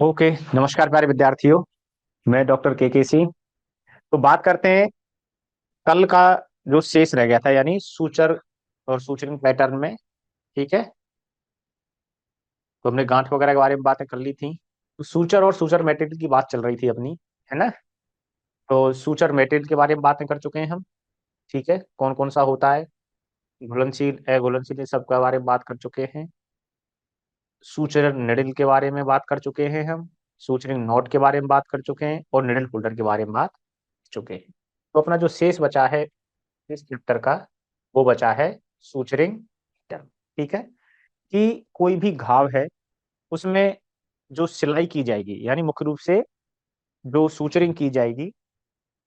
Okay. नमस्कार प्यारे विद्यार्थियों। मैं डॉक्टर के सिंह। तो बात करते हैं कल का जो शेष रह गया था, यानी सूचर और सूचरिंग पैटर्न में। ठीक है। तो हमने गांठ वगैरह के बारे में बातें कर ली थी। तो सूचर और सूचर मेटेरियल की बात चल रही थी अपनी, है ना। तो सूचर मेटेरियल के बारे में बातें कर चुके हैं हम। ठीक है, कौन कौन सा होता है, घुलनशील अघुलनशील, ये सब के बारे में बात कर चुके हैं। सूचर निडल के बारे में बात कर चुके हैं हम। सूचरिंग नॉट के बारे में बात कर चुके हैं और निडल होल्डर के बारे में बात कर चुके हैं। तो अपना जो शेष बचा है इस चैप्टर का, वो बचा है सूचरिंग टर्म। ठीक है। कि कोई भी घाव है उसमें जो सिलाई की जाएगी, यानी मुख्य रूप से जो सूचरिंग की जाएगी,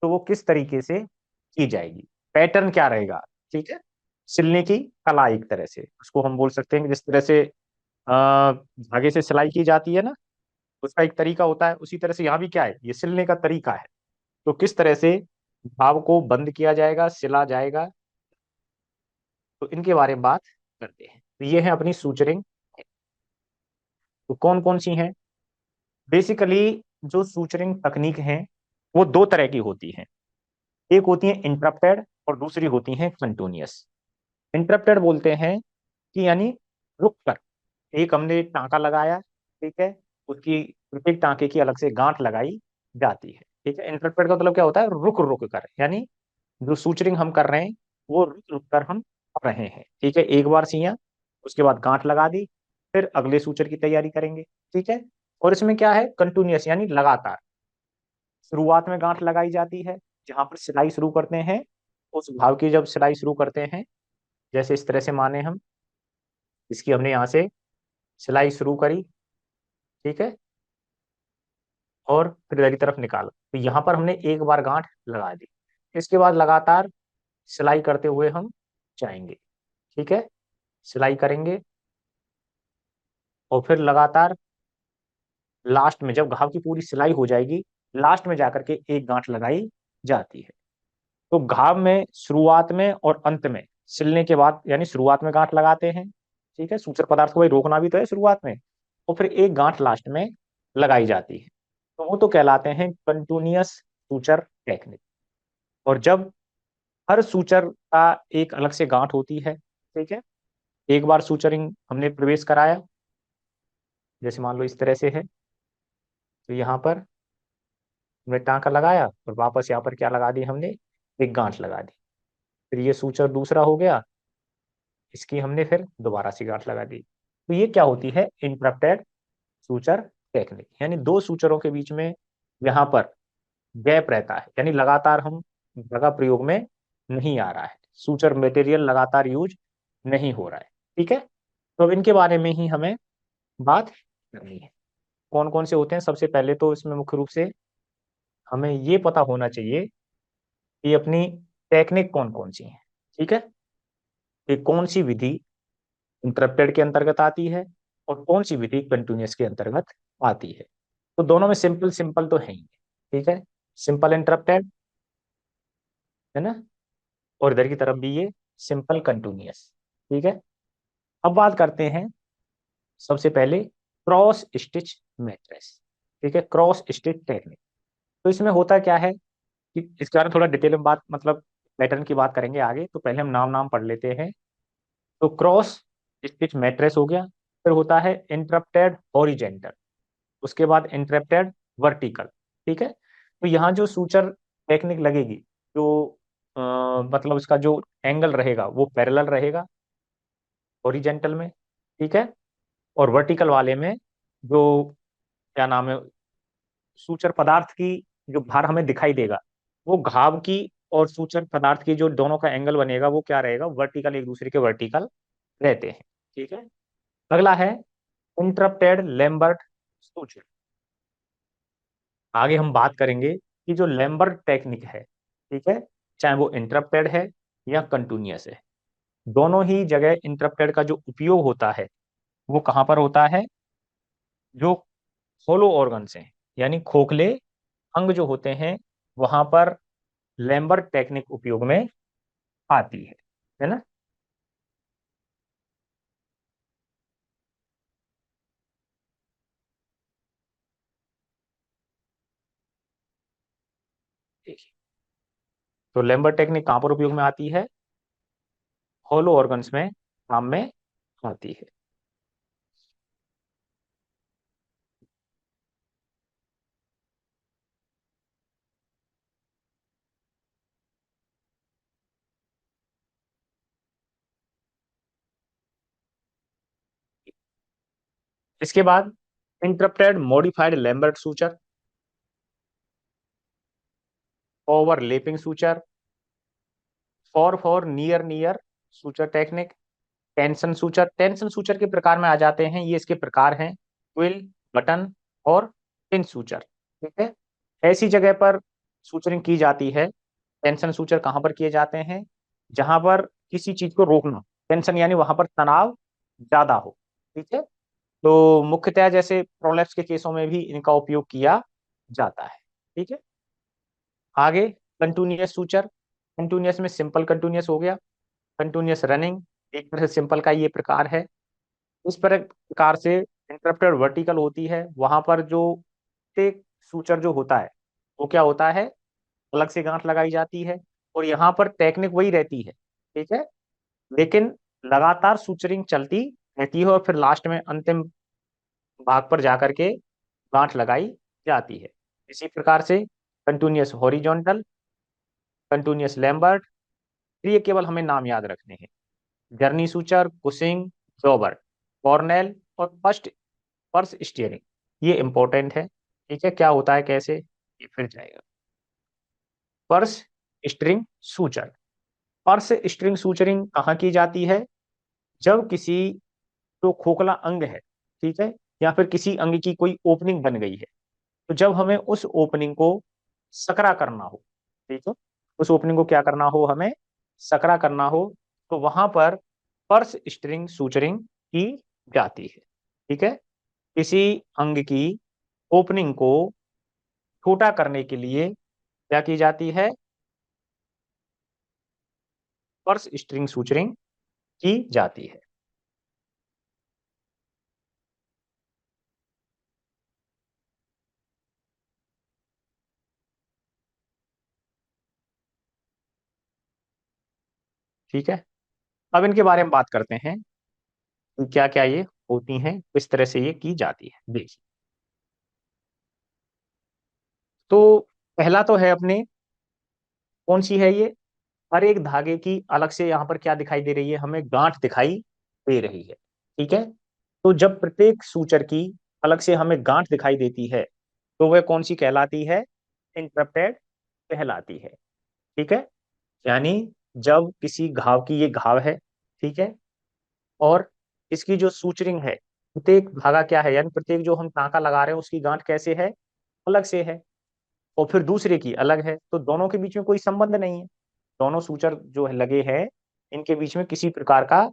तो वो किस तरीके से की जाएगी, पैटर्न क्या रहेगा। ठीक है। सिलने की कला, एक तरह से उसको हम बोल सकते हैं कि जिस तरह से धागे से सिलाई की जाती है ना, उसका एक तरीका होता है, उसी तरह से यहाँ भी क्या है, ये सिलने का तरीका है। तो किस तरह से घाव को बंद किया जाएगा, सिला जाएगा, तो इनके बारे में बात करते हैं। तो ये है अपनी सूचरिंग। तो कौन कौन सी हैं? बेसिकली जो सूचरिंग तकनीक है वो दो तरह की होती हैं। एक होती है इंटरप्टेड और दूसरी होती है कंटिन्यूअस। इंटरप्टेड बोलते हैं कि यानी रुक कर, एक हमने टांका लगाया, ठीक है, उसकी प्रत्येक टांके की अलग से गांठ लगाई जाती है। ठीक है। इंटरप्टेड का मतलब क्या होता है, रुक रुक कर, यानी जो सूचरिंग हम कर रहे हैं वो रुक रुक कर हम कर रहे हैं। ठीक है, एक बार सिया, उसके बाद गांठ लगा दी, फिर अगले सूचर की तैयारी करेंगे। ठीक है। और इसमें क्या है, कंटिन्यूअस यानी लगातार। शुरुआत में गांठ लगाई जाती है, जहां पर सिलाई शुरू करते हैं, उस भाव की जब सिलाई शुरू करते हैं, जैसे इस तरह से माने हम, इसकी हमने यहाँ से सिलाई शुरू करी, ठीक है, और फिर इधर की तरफ निकाला, तो यहाँ पर हमने एक बार गांठ लगा दी। इसके बाद लगातार सिलाई करते हुए हम जाएंगे। ठीक है, सिलाई करेंगे और फिर लगातार लास्ट में जब घाव की पूरी सिलाई हो जाएगी, लास्ट में जाकर के एक गांठ लगाई जाती है। तो घाव में शुरुआत में और अंत में सिलने के बाद, यानी शुरुआत में गांठ लगाते हैं, ठीक है, सूचर पदार्थ को भाई रोकना भी तो है शुरुआत में, और फिर एक गांठ लास्ट में लगाई जाती है। तो वो तो कहलाते हैं कंटिन्यूअस सूचर टेक्निक। और जब हर सूचर का एक अलग से गांठ होती है, ठीक है, एक बार सूचरिंग हमने प्रवेश कराया, जैसे मान लो इस तरह से है, तो यहाँ पर हमने टांका लगाया और वापस यहाँ पर क्या लगा दी हमने, एक गांठ लगा दी। फिर ये सूचर दूसरा हो गया, इसकी हमने फिर दोबारा से गांठ लगा दी। तो ये क्या होती है, इंटरप्टेड सूचर टेक्निक, यानी दो सूचरों के बीच में यहाँ पर गैप रहता है, यानी लगातार हम धागा प्रयोग में नहीं आ रहा है, सूचर मटेरियल लगातार यूज नहीं हो रहा है। ठीक है। तो अब इनके बारे में ही हमें बात करनी है, कौन कौन से होते हैं। सबसे पहले तो इसमें मुख्य रूप से हमें ये पता होना चाहिए कि अपनी टेक्निक कौन कौन सी है। ठीक है, कि कौन सी विधि इंटरप्टेड के अंतर्गत आती है और कौन सी विधि कंटिन्यूअस के अंतर्गत आती है। तो दोनों में सिंपल सिंपल तो है ही। ठीक है, सिंपल इंटरप्टेड, है ना, और इधर की तरफ भी ये सिंपल कंटिन्यूअस। ठीक है। अब बात करते हैं सबसे पहले क्रॉस स्टिच मैट्रेस। ठीक है, क्रॉस स्टिच टेक्निक। तो इसमें होता क्या है कि इसके बारे में थोड़ा डिटेल में बात, मतलब पैटर्न की बात करेंगे आगे, तो पहले हम नाम नाम पढ़ लेते हैं। तो क्रॉस स्टिच मैट्रेस हो गया, फिर होता है इंटरप्टेड हॉरिजेंटल, उसके बाद इंटरप्टेड वर्टिकल। ठीक है। तो यहाँ जो सूचर टेक्निक लगेगी, जो मतलब उसका जो एंगल रहेगा वो पैरेलल रहेगा हॉरिजेंटल में। ठीक है। और वर्टिकल वाले में जो, क्या नाम है, सूचर पदार्थ की जो भार हमें दिखाई देगा, वो घाव की और सूचर पदार्थ की जो दोनों का एंगल बनेगा वो क्या रहेगा, वर्टिकल, एक दूसरे के वर्टिकल रहते हैं। ठीक है। अगला है इंटरप्टेड लैम्बर्ट सूचर। आगे हम बात करेंगे कि जो लैम्बर्ट टेक्निक है, ठीक है, चाहे वो इंटरप्टेड है या कंटिन्यूअस है, दोनों ही जगह इंटरप्टेड का जो उपयोग होता है वो कहाँ पर होता है, जो होलो ऑर्गन्स हैं, यानी खोखले अंग जो होते हैं, वहां पर लैम्बर्ट टेक्निक उपयोग में आती है ना। देखिए, तो लेम्बर्ट टेक्निक कहाँ पर उपयोग में आती है? होलो ऑर्गन्स में काम में आती है। इसके बाद interrupted modified Lambert suture, overlapping suture, for near near suture technique, tension suture. Tension suture के प्रकार में आ जाते हैं, ये इसके प्रकार हैं क्विल, बटन और पिन सूचर। ठीक है, ऐसी जगह पर सूचरिंग की जाती है। टेंशन सूचर कहाँ पर किए जाते हैं? जहां पर किसी चीज को रोकना, टेंशन यानी वहां पर तनाव ज्यादा हो। ठीक है, तो मुख्यतः जैसे प्रोलेप्स के केसों में भी इनका उपयोग किया जाता है। ठीक है, आगे कंटिन्यूअस सूचर। कंटिन्यूअस में सिंपल कंटिन्यूअस हो गया, कंटिन्यूअस रनिंग, एक तरह से सिंपल का ये प्रकार है। इस प्रकार से इंटरप्टेड वर्टिकल होती है, वहां पर जो प्रत्येक सूचर जो होता है वो क्या होता है, अलग से गांठ लगाई जाती है, और यहाँ पर टेक्निक वही रहती है। ठीक है, लेकिन लगातार सूचरिंग चलती रहती है और फिर लास्ट में अंतिम भाग पर जाकर के गांठ लगाई जाती है। इसी प्रकार से कंटिन्यूअस हॉरिजॉन्टल, कंटिन्यूअस लैम्बर्ट, ये केवल हमें नाम याद रखने हैं। जर्नी सूचर, कुशिंग, जॉबर्ट, कॉर्नेल और फर्स्ट पर्स स्टीयरिंग, ये इंपॉर्टेंट है। ठीक है, क्या होता है कैसे, ये फिर जाएगा। Purse string suture. Purse string suturing कहाँ की जाती है? जब किसी जो खोखला अंग है, ठीक है, या फिर किसी अंग की कोई ओपनिंग बन गई है, तो जब हमें उस ओपनिंग को सकरा करना हो, ठीक है, उस ओपनिंग को क्या करना हो, हमें सकरा करना हो, तो वहां पर पर्स स्ट्रिंग सूचरिंग की जाती है। ठीक है, किसी अंग की ओपनिंग को छोटा करने के लिए क्या की जाती है? पर्स स्ट्रिंग सूचरिंग की जाती है। ठीक है, अब इनके बारे में बात करते हैं कि क्या क्या ये होती हैं, किस तरह से ये की जाती है। देखिए, तो पहला तो है अपने, कौन सी है ये, हर एक धागे की अलग से यहाँ पर क्या दिखाई दे रही है, हमें गांठ दिखाई दे रही है। ठीक है, तो जब प्रत्येक सूचर की अलग से हमें गांठ दिखाई देती है, तो वह कौन सी कहलाती है? इंटरप्टेड कहलाती है। ठीक है, यानी जब किसी घाव की, ये घाव है, ठीक है, और इसकी जो सूचरिंग है, प्रत्येक धागा क्या है, यानी प्रत्येक जो हम टांका लगा रहे हैं उसकी गांठ कैसे है, अलग से है, और फिर दूसरे की अलग है, तो दोनों के बीच में कोई संबंध नहीं है। दोनों सूचर जो है लगे हैं, इनके बीच में किसी प्रकार का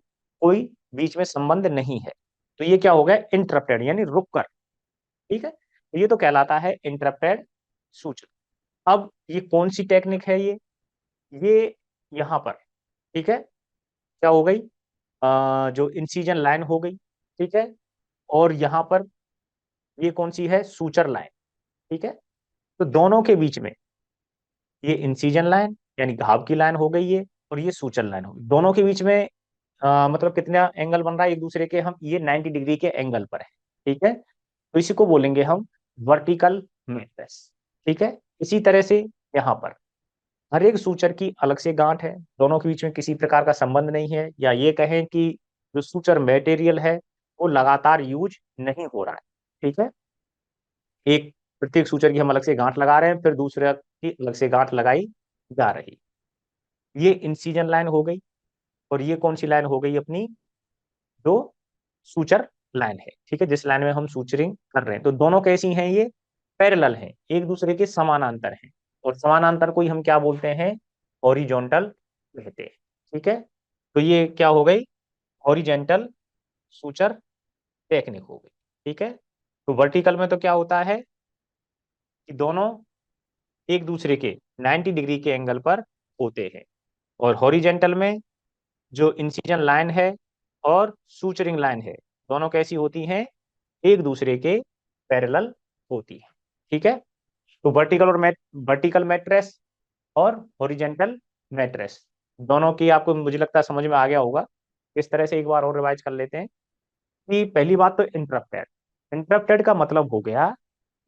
कोई बीच में संबंध नहीं है, तो ये क्या हो गया, इंटरप्टेड यानी रुक कर। ठीक है, तो ये तो कहलाता है इंटरप्टेड सूचर। अब ये कौन सी टेक्निक है ये यहाँ पर, ठीक है, क्या हो गई, जो इंसिजन लाइन हो गई। ठीक है, और यहाँ पर ये कौन सी है, सूचर लाइन। ठीक है, तो दोनों के बीच में ये इंसिजन लाइन यानी घाव की लाइन हो गई ये, और ये सूचर लाइन हो गई, दोनों के बीच में मतलब कितना एंगल बन रहा है एक दूसरे के, हम ये 90 डिग्री के एंगल पर है। ठीक है, तो इसी को बोलेंगे हम वर्टिकल मैट्रेस। ठीक है, इसी तरह से यहाँ पर हर एक सूचर की अलग से गांठ है, दोनों के बीच में किसी प्रकार का संबंध नहीं है, या ये कहें कि जो सूचर मटेरियल है वो लगातार यूज नहीं हो रहा है। ठीक है, एक प्रत्येक सूचर की हम अलग से गांठ लगा रहे हैं, फिर दूसरे की अलग से गांठ लगाई जा रही, ये इंसिजन लाइन हो गई। और ये कौन सी लाइन हो गई अपनी, जो सूचर लाइन है। ठीक है, जिस लाइन में हम सूचरिंग कर रहे हैं, तो दोनों कैसी हैं, ये पैरेलल हैं, एक दूसरे के समानांतर हैं, और समानांतर को ही हम क्या बोलते हैं, हॉरिजॉन्टल कहते हैं। ठीक है, तो ये क्या हो गई, हॉरिजॉन्टल सूचर टेक्निक हो गई। ठीक है, तो वर्टिकल में तो क्या होता है कि दोनों एक दूसरे के 90 डिग्री के एंगल पर होते हैं, और हॉरिजेंटल में जो इंसिजन लाइन है और सूचरिंग लाइन है, दोनों कैसी होती हैं, एक दूसरे के पैरेलल होती है। ठीक है, तो वर्टिकल और वर्टिकल मैट्रेस और हॉरिजेंटल मैट्रेस, दोनों की आपको मुझे लगता है समझ में आ गया होगा। इस तरह से एक बार और रिवाइज कर लेते हैं कि पहली बात तो इंटरप्टेड। इंटरप्टेड का मतलब हो गया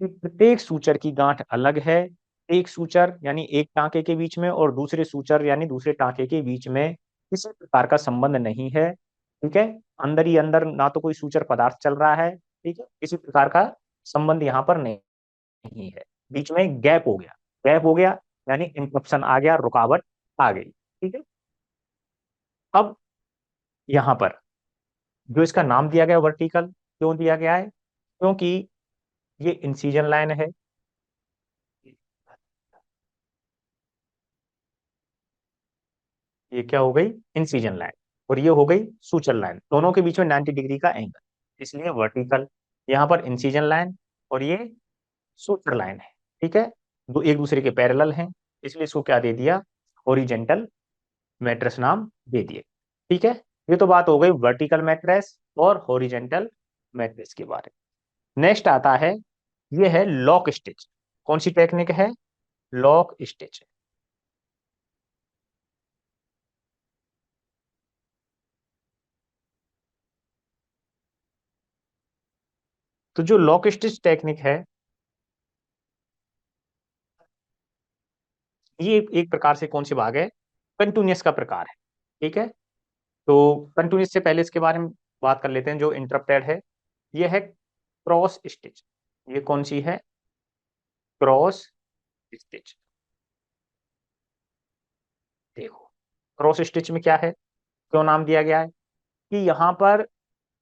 कि प्रत्येक सूचर की गांठ अलग है, एक सूचर यानी एक टांके के बीच में और दूसरे सूचर यानी दूसरे टांके के बीच में किसी प्रकार का संबंध नहीं है। ठीक है, अंदर ही अंदर ना तो कोई सूचर पदार्थ चल रहा है, ठीक है, किसी प्रकार का संबंध यहाँ पर नहीं है, बीच में गैप हो गया। गैप हो गया यानी इंटरप्शन आ गया, रुकावट आ गई। ठीक है, अब यहाँ पर जो इसका नाम दिया गया वर्टिकल, क्यों दिया गया है? क्योंकि ये इंसिजन लाइन है, ये क्या हो गई? Incision line. और ये हो गई सूचर लाइन, दोनों के बीच में 90 डिग्री का एंगल, इसलिए वर्टिकल। यहाँ पर इंसिजन लाइन और ये सूचर लाइन है। ठीक है, दो एक दूसरे के पैरेलल हैं, इसलिए इसको क्या दे दिया? हॉरिजेंटल मैट्रेस नाम दे दिए। ठीक है, ये तो बात हो गई वर्टिकल मैट्रेस और हॉरिजेंटल मैट्रेस के बारे में। नेक्स्ट आता है, ये है लॉक स्टिच। कौन सी टेक्निक है? Lock stitch. तो जो लॉक स्टिच टेक्निक है, ये एक प्रकार से कौन सी भाग है? कंटिन्यूस का प्रकार है। ठीक है, तो कंटिन्यूस से पहले इसके बारे में बात कर लेते हैं। जो इंटरप्टेड है, ये है क्रॉस स्टिच। ये कौन सी है? Cross stitch. देखो, क्रॉस स्टिच में क्या है, क्यों नाम दिया गया है? कि यहाँ पर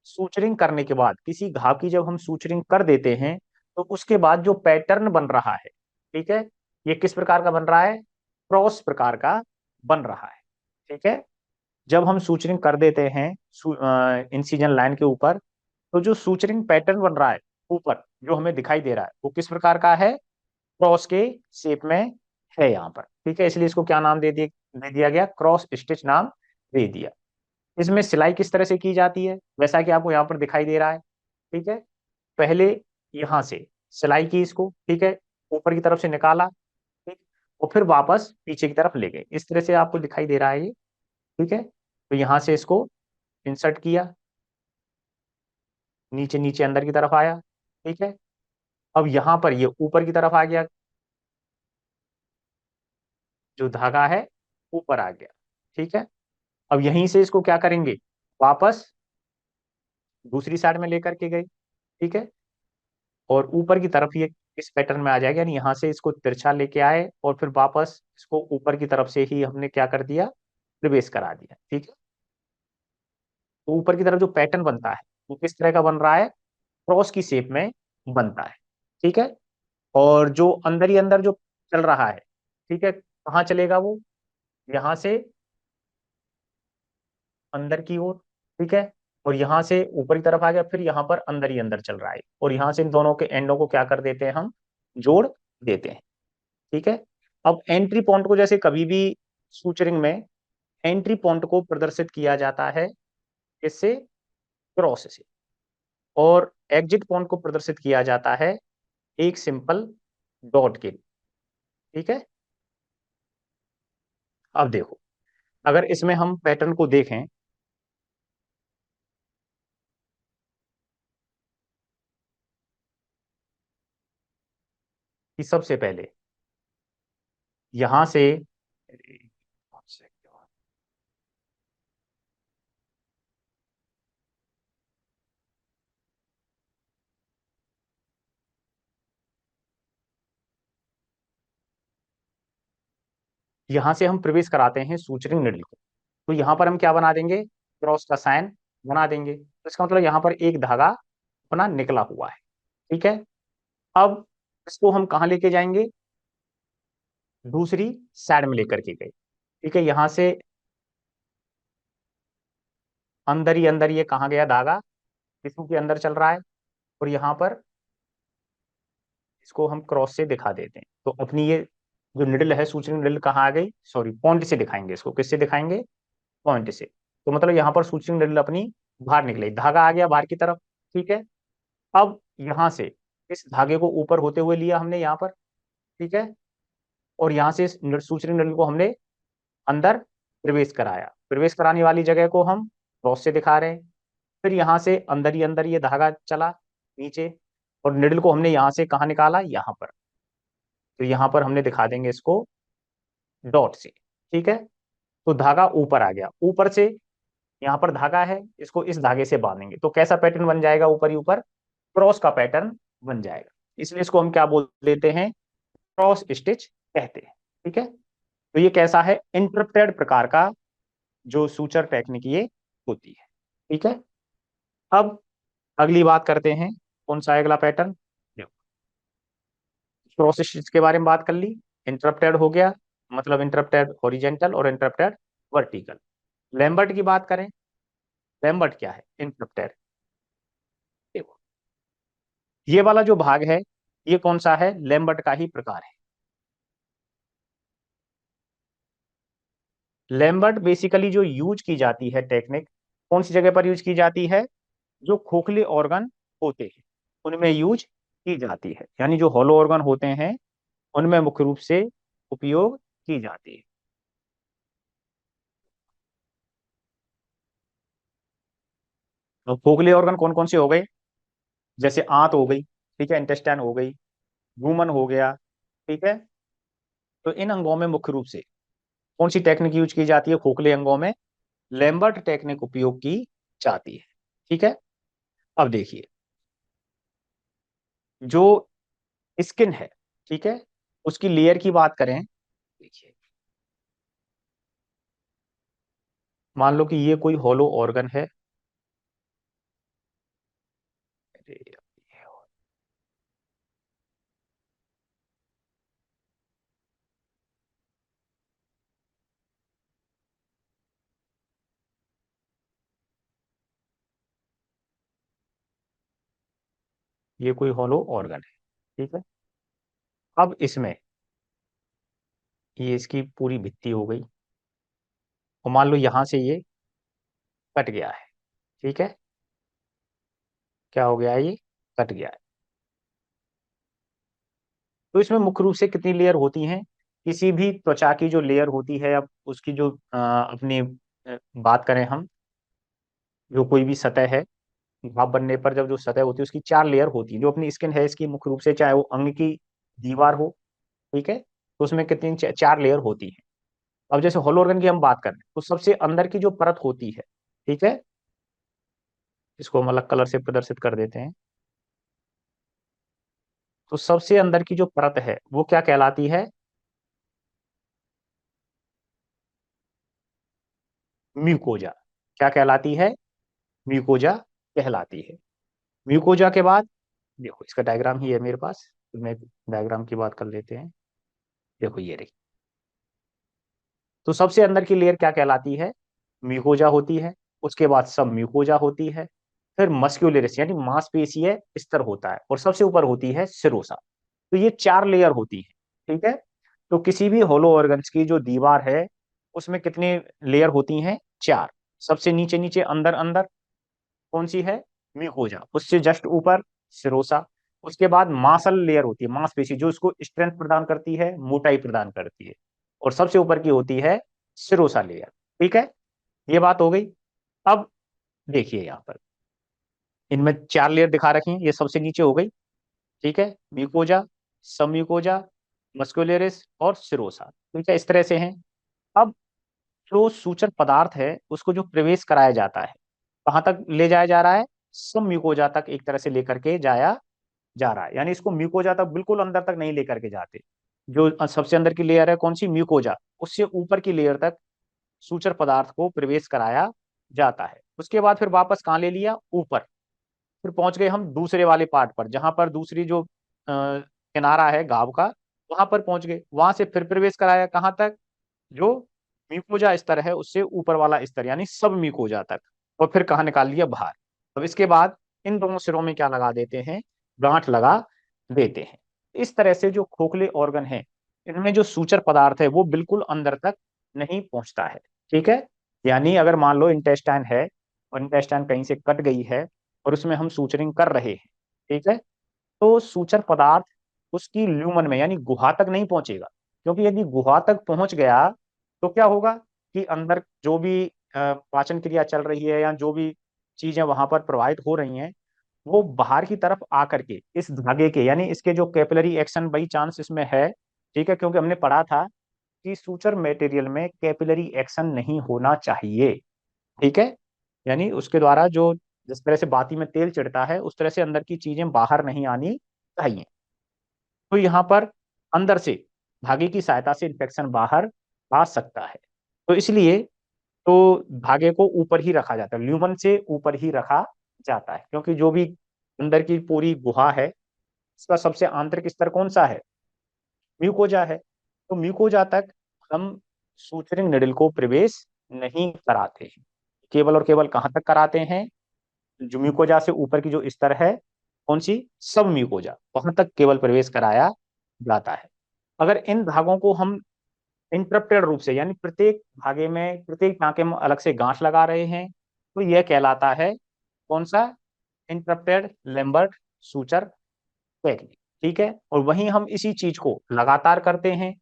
सूचरिंग करने के बाद, किसी घाव की जब हम सूचरिंग कर देते हैं, तो उसके बाद जो पैटर्न बन रहा है, ठीक है, ये किस प्रकार का बन रहा है? क्रॉस प्रकार का बन रहा है। ठीक है, जब हम सूचरिंग कर देते हैं इंसिजन लाइन के ऊपर, तो जो सूचरिंग पैटर्न बन रहा है ऊपर, जो हमें दिखाई दे रहा है, वो किस प्रकार का है? क्रॉस के शेप में है यहाँ पर। ठीक है, इसलिए इसको क्या नाम दे दिया गया? क्रॉस स्टिच नाम दे दिया। इसमें सिलाई किस तरह से की जाती है, वैसा कि आपको यहाँ पर दिखाई दे रहा है। ठीक है, पहले यहाँ से सिलाई की इसको, ठीक है, ऊपर की तरफ से निकाला, ठीक, और फिर वापस पीछे की तरफ ले गए, इस तरह से आपको दिखाई दे रहा है ये। ठीक है, तो यहाँ से इसको इंसर्ट किया, नीचे नीचे अंदर की तरफ आया। ठीक है, अब यहाँ पर ये ऊपर की तरफ आ गया, जो धागा है ऊपर आ गया। ठीक है, अब यहीं से इसको क्या करेंगे? वापस दूसरी साइड में लेकर के गए। ठीक है, और ऊपर की तरफ ये इस पैटर्न में आ जाएगा, यानी यहाँ से इसको तिरछा लेके आए और फिर वापस इसको ऊपर की तरफ से ही हमने क्या कर दिया? प्रवेश करा दिया। ठीक है, तो ऊपर की तरफ जो पैटर्न बनता है वो किस तरह का बन रहा है? क्रॉस की शेप में बनता है। ठीक है, और जो अंदर ही अंदर जो चल रहा है, ठीक है, कहाँ चलेगा वो? यहाँ से अंदर की ओर। ठीक है, और यहाँ से ऊपर की तरफ आ गया, फिर यहाँ पर अंदर ही अंदर चल रहा है, और यहाँ से इन दोनों के एंडों को क्या कर देते हैं? हम जोड़ देते हैं। ठीक है, अब एंट्री पॉइंट को जैसे कभी भी सूचरिंग में एंट्री पॉइंट को प्रदर्शित किया जाता है इससे, क्रॉस से, और एग्जिट पॉइंट को प्रदर्शित किया जाता है एक सिंपल डॉट के। ठीक है, अब देखो, अगर इसमें हम पैटर्न को देखें, कि सबसे पहले यहां से, यहां से हम प्रवेश कराते हैं सूचरिंग निडल को, तो यहां पर हम क्या बना देंगे? क्रॉस का साइन बना देंगे, तो इसका मतलब यहां पर एक धागा अपना निकला हुआ है। ठीक है, अब इसको हम कहाँ लेके जाएंगे? दूसरी साइड में लेकर के गए। ठीक है, यहां से अंदर ही अंदर ये कहाँ गया धागा? टिश्यू के अंदर चल रहा है, और यहाँ पर इसको हम क्रॉस से दिखा देते हैं, तो अपनी ये जो निडल है, सूचना निडल कहाँ आ गई? सॉरी, पॉइंट से दिखाएंगे इसको, किससे दिखाएंगे? पॉइंट से। तो मतलब यहाँ पर सूचना निडल अपनी बाहर निकली, धागा आ गया बाहर की तरफ। ठीक है, अब यहाँ से इस धागे को ऊपर होते हुए लिया हमने यहाँ पर। ठीक है, और यहाँ से सूचना नली को हमने अंदर प्रवेश कराया। प्रवेश कराने वाली जगह को हम क्रॉस से दिखा रहे हैं। फिर यहाँ से अंदर ये धागा चला नीचे, और निडल को हमने यहाँ से कहाँ निकाला, यहाँ पर। तो यहाँ पर हमने दिखा देंगे इसको डॉट से। ठीक है, तो धागा ऊपर आ गया, ऊपर से यहाँ पर धागा है, इसको इस धागे से बांधेंगे तो कैसा पैटर्न बन जाएगा, ऊपर ही ऊपर क्रॉस का पैटर्न बन जाएगा। इसलिए इसको हम क्या बोल देते हैं, क्रॉस स्टिच कहते हैं। ठीक है, तो ये कैसा है, इंटरप्टेड प्रकार का जो सूचर टेक्निक ये होती है। ठीक है, अब अगली बात करते हैं, कौन सा है अगला पैटर्न। क्रॉस स्टिच के बारे में बात कर ली, इंटरप्टेड हो गया, मतलब इंटरप्टेड हॉरिजेंटल और इंटरप्टेड वर्टिकल। लैम्बर्ट की बात करें, लैम्बर्ट क्या है, इंटरप्टेड। देखो ये वाला जो भाग है ये कौन सा है, लैम्बर्ट का ही प्रकार है। लैम्बर्ट बेसिकली जो यूज की जाती है टेक्निक, कौन सी जगह पर यूज की जाती है, जो खोखले ऑर्गन होते हैं उनमें यूज की जाती है, यानी जो हॉलो ऑर्गन होते हैं उनमें मुख्य रूप से उपयोग की जाती है। तो खोखले ऑर्गन कौन कौन से हो गए, जैसे आंत हो गई, ठीक है, इंटेस्टाइन हो गई, वुमन हो गया। ठीक है, तो इन अंगों में मुख्य रूप से कौन सी टेक्निक यूज की जाती है, खोखले अंगों में लैम्बर्ट टेक्निक उपयोग की जाती है। ठीक है, अब देखिए जो स्किन है, ठीक है, उसकी लेयर की बात करें। देखिए मान लो कि ये कोई हॉलो ऑर्गन है। अरे ये कोई हॉलो ऑर्गन है। ठीक है, अब इसमें ये इसकी पूरी भित्ति हो गई, और मान लो यहां से ये कट गया है। ठीक है, क्या हो गया है, ये कट गया है। तो इसमें मुख्य रूप से कितनी लेयर होती हैं, किसी भी त्वचा की जो लेयर होती है, अब उसकी जो अपनी बात करें हम, जो कोई भी सतह है, घाव बनने पर जब जो सतह होती है उसकी 4 लेयर होती है। जो अपनी स्किन है इसकी मुख्य रूप से, चाहे वो अंग की दीवार हो, ठीक है, तो उसमें कितनी 4 लेयर होती है। अब जैसे होलो ऑर्गन की हम बात करें तो सबसे अंदर की जो परत होती है, ठीक है, इसको हम अलग कलर से प्रदर्शित कर देते हैं। तो सबसे अंदर की जो परत है वो क्या कहलाती है, म्यूकोजा। क्या कहलाती है, म्यूकोजा कहलाती है। म्यूकोजा के बाद देखो इसका डायग्राम ही है मेरे पास, तो मैं डायग्राम की बात कर लेते हैं। देखो ये रही, तो सबसे अंदर की लेयर क्या कहलाती है, म्यूकोजा होती है। उसके बाद सब म्यूकोजा होती है, फिर मस्क्यूलरिस यानी मांसपेशीय स्तर होता है, और सबसे ऊपर होती है सिरोसा। तो ये 4 लेयर होती है। ठीक है, तो किसी भी होलो ऑर्गन्स की जो दीवार है उसमें कितनी लेयर होती हैं, 4। सबसे नीचे नीचे अंदर अंदर कौन सी है, म्यूकोजा, उससे जस्ट ऊपर सिरोसा। उसके बाद मांसल लेयर होती है, मांसपेशी जो उसको स्ट्रेंथ प्रदान करती है, मोटाई प्रदान करती है, और सबसे ऊपर की होती है सिरोसा लेयर। ठीक है, ये बात हो गई। अब देखिए यहाँ पर इनमें 4 लेयर दिखा रखी हैं, ये सबसे नीचे हो गई। ठीक है, म्यूकोजा, सब म्यूकोजा, मस्कुलरिस और सिरोसा। ठीक है, इस तरह से हैं। अब जो सूचक पदार्थ है उसको जो प्रवेश कराया जाता है, कहाँ तक ले जाया जा रहा है, सब म्यूकोजा तक एक तरह से लेकर के जाया जा रहा है। यानी इसको म्यूकोजा तक बिल्कुल अंदर तक नहीं लेकर के जाते। जो सबसे अंदर की लेयर है कौन सी, म्यूकोजा, उससे ऊपर की लेयर तक सूचर पदार्थ को प्रवेश कराया जाता है। उसके बाद फिर वापस कहाँ ले लिया, ऊपर। फिर पहुंच गए हम दूसरे वाले पार्ट पर, जहां पर दूसरी जो किनारा है घाव का, वहां पर पहुंच गए। वहां से फिर प्रवेश कराया कहाँ तक, जो म्यूकोजा स्तर है उससे ऊपर वाला स्तर, यानी सब म्यूकोजा तक, और फिर कहाँ निकाल लिया, बाहर। अब इसके बाद इन दोनों सिरों में क्या लगा देते हैं, गांठ लगा देते हैं। इस तरह से जो खोखले ऑर्गन है इनमें जो सूचर पदार्थ है वो बिल्कुल अंदर तक नहीं पहुंचता है। ठीक है, यानी अगर मान लो इंटेस्टाइन है, और इंटेस्टाइन कहीं से कट गई है, और उसमें हम सूचरिंग कर रहे हैं, ठीक है, तो सूचर पदार्थ उसकी ल्यूमन में यानी गुहा तक नहीं पहुंचेगा। क्योंकि यदि गुहा तक पहुंच गया तो क्या होगा कि अंदर जो भी पाचन क्रिया चल रही है या जो भी चीजें वहां पर प्रवाहित हो रही हैं, वो बाहर की तरफ आकर के इस धागे के, यानी इसके जो कैपिलरी एक्शन बाई चांस इसमें है, ठीक है, क्योंकि हमने पढ़ा था कि सूचर मटेरियल में कैपिलरी एक्शन नहीं होना चाहिए, ठीक है, यानी उसके द्वारा जो जिस तरह से बाती में तेल चिढ़ता है उस तरह से अंदर की चीजें बाहर नहीं आनी चाहिए। तो यहाँ पर अंदर से धागे की सहायता से इन्फेक्शन बाहर आ सकता है। तो इसलिए तो धागे को ऊपर ही रखा जाता है, ल्यूमन से ऊपर ही रखा जाता है, क्योंकि जो भी अंदर की पूरी गुहा है इसका सबसे आंतरिक स्तर कौन सा है, म्यूकोजा है। तो म्यूकोजा तक हम सूचरिंग निडल को प्रवेश नहीं कराते हैं, केवल और केवल कहाँ तक कराते हैं, जो म्यूकोजा से ऊपर की जो स्तर है, कौन सी, सब म्यूकोजा, वहां तक केवल प्रवेश कराया जाता है। अगर इन धागों को हम इंटरप्टेड रूप से, यानी प्रत्येक धागे में प्रत्येक टाँके में अलग से गांठ लगा रहे हैं, तो यह कहलाता है कौन सा, इंटरप्टेड लेम्बर्ट सूचर टेक्निक, ठीक है। और वहीं हम इसी चीज को लगातार करते हैं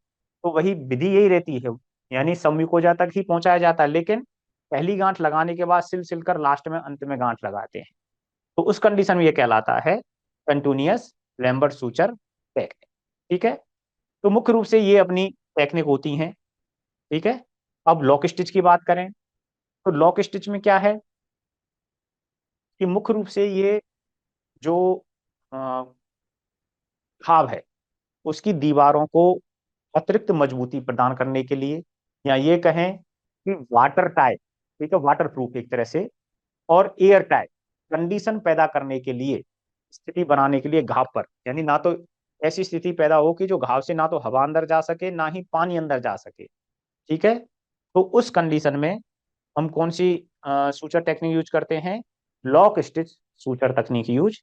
तो वही विधि यही रहती है, यानी सम्मुकोजा तक ही पहुंचाया जाता है, लेकिन पहली गांठ लगाने के बाद सिल सिल कर लास्ट में अंत में गांठ लगाते हैं, तो उस कंडीशन में यह कहलाता है कंटिन्यूअस लैम्बर्ट सूचर टेक्निक, ठीक है। तो मुख्य रूप से ये अपनी टेक्निक होती हैं, ठीक है। अब लॉक स्टिच की बात करें तो लॉक स्टिच में क्या है कि मुख्य रूप से ये जो अ, घाव है उसकी दीवारों को अतिरिक्त मजबूती प्रदान करने के लिए, या ये कहें कि वाटर टाइप, ठीक है, वाटर प्रूफ एक तरह से, और एयर टाइप कंडीशन पैदा करने के लिए, स्थिति बनाने के लिए घाव पर, यानी ना तो ऐसी स्थिति पैदा हो कि जो घाव से ना तो हवा अंदर जा सके ना ही पानी अंदर जा सके, ठीक है। तो उस कंडीशन में हम कौन सी सूचर टेक्निक यूज करते हैं, लॉक स्टिच सूचर तकनीक यूज,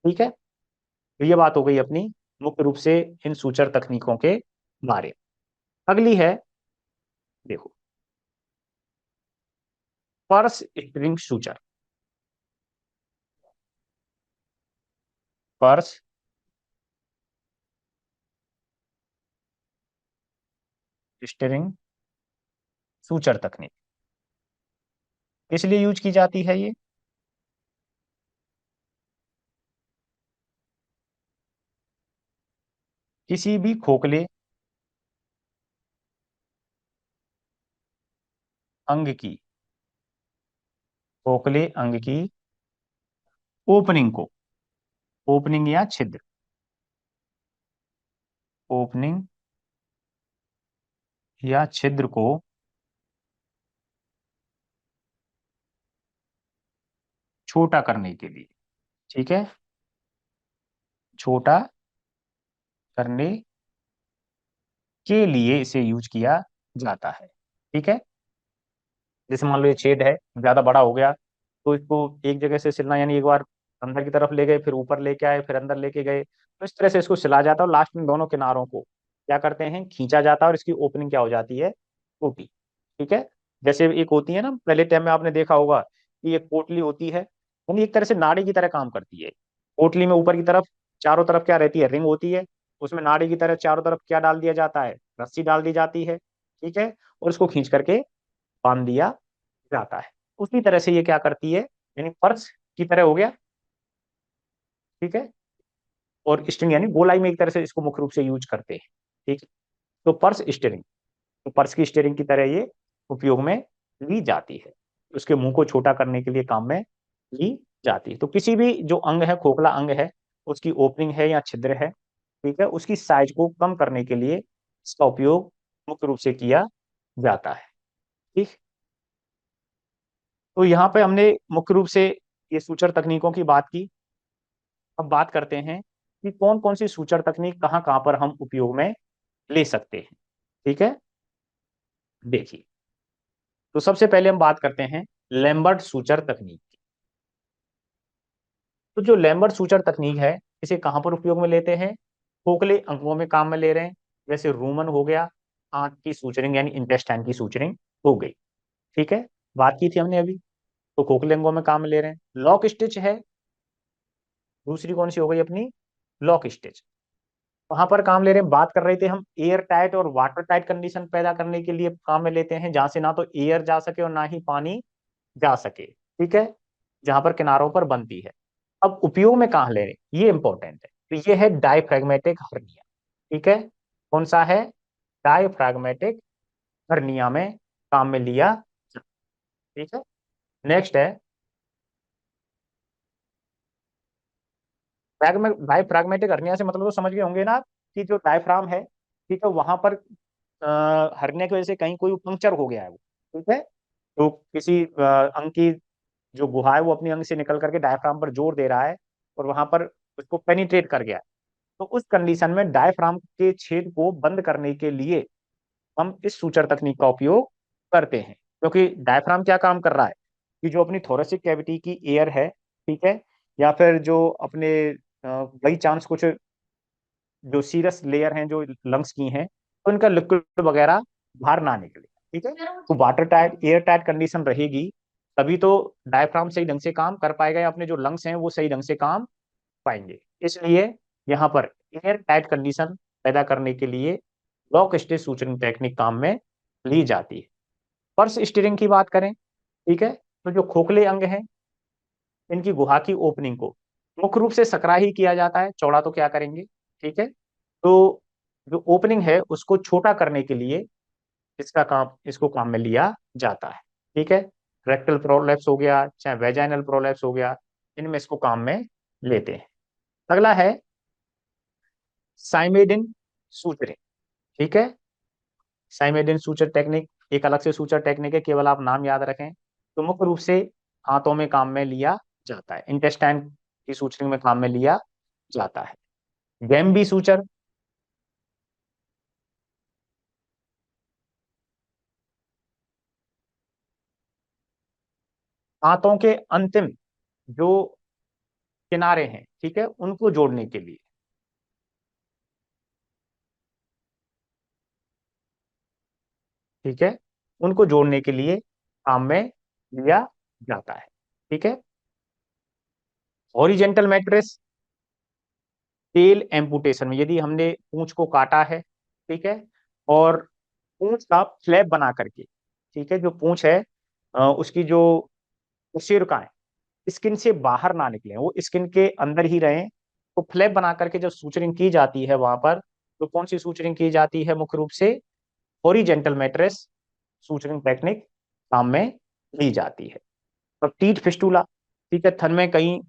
ठीक है। तो ये बात हो गई अपनी मुख्य रूप से इन सूचर तकनीकों के बारे में। अगली है, देखो, purse string suture. Purse string suture तकनीक इसलिए यूज की जाती है ये, किसी भी अंग की खोखले अंग की ओपनिंग को, ओपनिंग या छिद्र, ओपनिंग या छिद्र को छोटा करने के लिए, ठीक है, छोटा करने के लिए इसे यूज किया जाता है, ठीक है। जैसे मान लो ये छेद है, ज्यादा बड़ा हो गया, तो इसको एक जगह से सिलना, यानी एक बार अंदर की तरफ ले गए फिर ऊपर लेके आए फिर अंदर लेके गए, तो इस तरह से इसको सिला जाता है और लास्ट में दोनों किनारों को क्या करते हैं, खींचा जाता है और इसकी ओपनिंग क्या हो जाती है, टूटी, ठीक है। जैसे एक होती है ना, पहले टाइम में आपने देखा होगा कि एक पोटली होती है, यानी एक तरह से नाड़ी की तरह काम करती है। पोटली में ऊपर की तरफ चारों तरफ क्या रहती है, रिंग होती है, उसमें नाड़ी की तरह चारों तरफ क्या डाल दिया जाता है, रस्सी डाल दी जाती है, ठीक है, और इसको खींच करके बांध दिया जाता है। उसी तरह से ये क्या करती है, यानी पर्स की तरह हो गया, ठीक है। और स्ट्रिंग यानी गोलाई में एक तरह से इसको मुख्य रूप से यूज करते हैं, ठीक है। तो पर्स स्टीयरिंग, तो पर्स की स्टीयरिंग की तरह ये उपयोग में ली जाती है, उसके मुंह को छोटा करने के लिए काम में ली जाती है। तो किसी भी जो अंग है, खोखला अंग है, उसकी ओपनिंग है या छिद्र है, ठीक है, उसकी साइज को कम करने के लिए इसका उपयोग मुख्य रूप से किया जाता है, ठीक। तो यहाँ पे हमने मुख्य रूप से ये सूचर तकनीकों की बात की। अब बात करते हैं कि कौन कौन सी सूचर तकनीक कहाँ कहाँ पर हम उपयोग में ले सकते हैं, ठीक है। देखिए, तो सबसे पहले हम बात करते हैं लैम्बर्ट सूचर तकनीक की। तो जो लैम्बर्ट सूचर तकनीक है, इसे कहाँ पर उपयोग में लेते हैं, खोखले अंगों में काम में ले रहे हैं, जैसे रूमन हो गया, आंत की सूचरिंग यानी इंटेस्टाइन की सूचरिंग हो गई, ठीक है, बात की थी हमने अभी। तो खोखले अंगों में काम में ले रहे हैं। लॉक स्टिच है, दूसरी कौन सी हो गई अपनी, लॉक स्टिच, वहां पर काम ले रहे हैं, बात कर रहे थे हम एयर टाइट और वाटर टाइट कंडीशन पैदा करने के लिए काम में लेते हैं, जहां से ना तो एयर जा सके और ना ही पानी जा सके, ठीक है, जहां पर किनारों पर बनती है। अब उपयोग में कहाँ ले रहे हैं, ये इंपॉर्टेंट है। तो ये है डायफ्रैग्मेटिक हर्निया, ठीक है, कौन सा है, डायफ्रैग्मेटिक हर्निया में काम में लिया, ठीक है। नेक्स्ट है डायफ्रैग्मेटिक हर्निया से मतलब तो समझ गए होंगे ना आप, कि जो डायफ्राम है, ठीक है, वहां पर हर्निया की वजह से कहीं कोई पंक्चर हो गया है वो, ठीक है, तो किसी अंग की जो गुहा है वो अपनी अंग से निकल करके डायफ्राम पर जोर दे रहा है और वहां पर उसको पेनिट्रेट कर गया है। तो उस कंडीशन में डायफ्राम के छेद को बंद करने के लिए हम इस सूचर तकनीक का उपयोग करते हैं, क्योंकि डायफ्राम क्या काम कर रहा है कि जो अपनी थोरेसिक कैविटी की एयर है, ठीक है, या फिर जो अपने बाई चांस कुछ जो सीरस लेयर हैं जो लंग्स की हैं, तो इनका लिक्विड वगैरह बाहर ना निकले, ठीक है, तो water tight air tight condition रहेगी, तभी तो डायफ्राम सही ढंग से काम कर पाएगा या अपने जो लंग्स हैं वो सही ढंग से काम पाएंगे। इसलिए यहाँ पर एयर टाइट कंडीशन पैदा करने के लिए लॉक स्टेज सूचरिंग टेक्निक काम में ली जाती है। पर्स स्टीयरिंग की बात करें, ठीक है, तो जो खोखले अंग हैं इनकी गुहा की ओपनिंग को मुख्य रूप से सकरा ही किया जाता है, चौड़ा तो क्या करेंगे, ठीक है, तो जो ओपनिंग है उसको छोटा करने के लिए इसको काम में लिया जाता है, ठीक है, रेक्टल प्रोलैप्स हो गया चाहे वेजाइनल प्रोलैप्स हो गया, इनमें इसको काम में लेते हैं। अगला है साइमेडिन सूचरिंग, ठीक है, साइमेडिन सूचर टेक्निक एक अलग से सूचर टेक्निक है, केवल आप नाम याद रखें। तो मुख्य रूप से हाथों में काम में लिया जाता है, इंटेस्टाइन की सूचरिंग में काम में लिया जाता है। गैम्बी सूचर, हाथों के अंतिम जो किनारे हैं, ठीक है, उनको जोड़ने के लिए, ठीक है, उनको जोड़ने के लिए काम में लिया जाता है, ठीक है। हॉरिजेंटल मैट्रेस टेल एम्पुटेशन में, यदि हमने पूंछ को काटा है, ठीक है, और पूंछ का फ्लैप बना करके, ठीक है, जो पूंछ है उसकी जो उसिरकाएं स्किन से बाहर ना निकले, वो स्किन के अंदर ही रहें, तो फ्लैप बना करके जब सूचरिंग की जाती है वहां पर, तो कौन सी सूचरिंग की जाती है, मुख्य रूप से हॉरिजेंटल मैट्रेस सूचरिंग टेक्निक काम में ली जाती है। अब टीथ फिस्टूला, ठीक है, थन में कहीं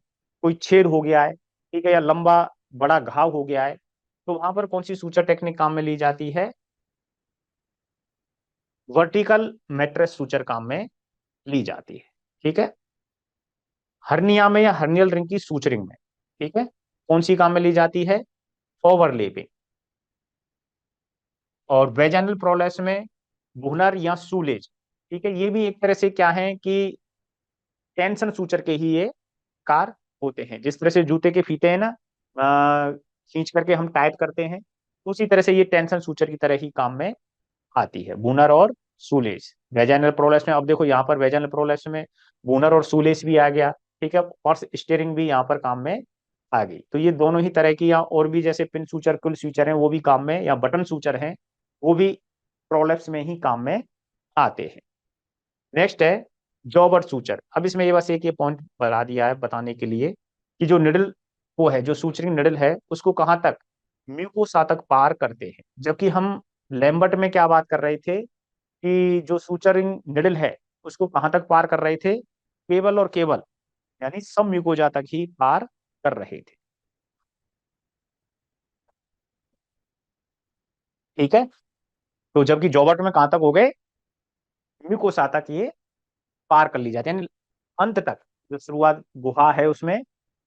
कोई छेद हो गया है, ठीक है, या लंबा बड़ा घाव हो गया है, तो वहां पर कौन सी सूचर टेक्निक काम में ली जाती है, वर्टिकल मैट्रेस सूचर काम में ली जाती है, ठीक है। हर्निया में या हर्नियल रिंग की सूचरिंग में, ठीक है, कौन सी काम में ली जाती है, ओवरलेपिंग। और वेजाइनल प्रोलेप्स में बुहलर या सूलेज, ठीक है, ये भी एक तरह से क्या है कि टेंशन सूचर के ही ये कार होते हैं, जिस तरह से जूते के फीते हैं ना, खींच करके हम टाइट करते हैं, उसी तरह से ये टेंशन सूचर की तरह ही काम में आती है, बूनर और सूलेज। वेजाइनल प्रोलेप्स में अब देखो यहाँ पर वेजाइनल प्रोलेप्स में बूनर और सूलेज भी आ गया, ठीक है, और स्टीयरिंग भी यहाँ पर काम में आ गई। तो ये दोनों ही तरह की, या और भी जैसे पिन सूचर कुल सूचर हैं वो भी काम में, या बटन सूचर हैं वो भी प्रोलेप्स में ही काम में आते हैं। नेक्स्ट है जॉबर सूचर। अब इसमें ये बस एक ये पॉइंट बता दिया है बताने के लिए कि जो निडल वो है, जो सूचरिंग निडल है उसको कहाँ तक, म्यूकोसा तक पार करते हैं, जबकि हम लैम्बर्ट में क्या बात कर रहे थे कि जो सूचरिंग निडल है उसको कहाँ तक पार कर रहे थे, केवल और केवल यानी सब म्यूकोजा तक ही पार कर रहे थे, ठीक है। तो जबकि जॉबर्ट में कहाँ तक हो गए, म्यूकोसा तक ये पार कर ली जाती है, यानी अंत तक जो शुरुआत गुहा है उसमें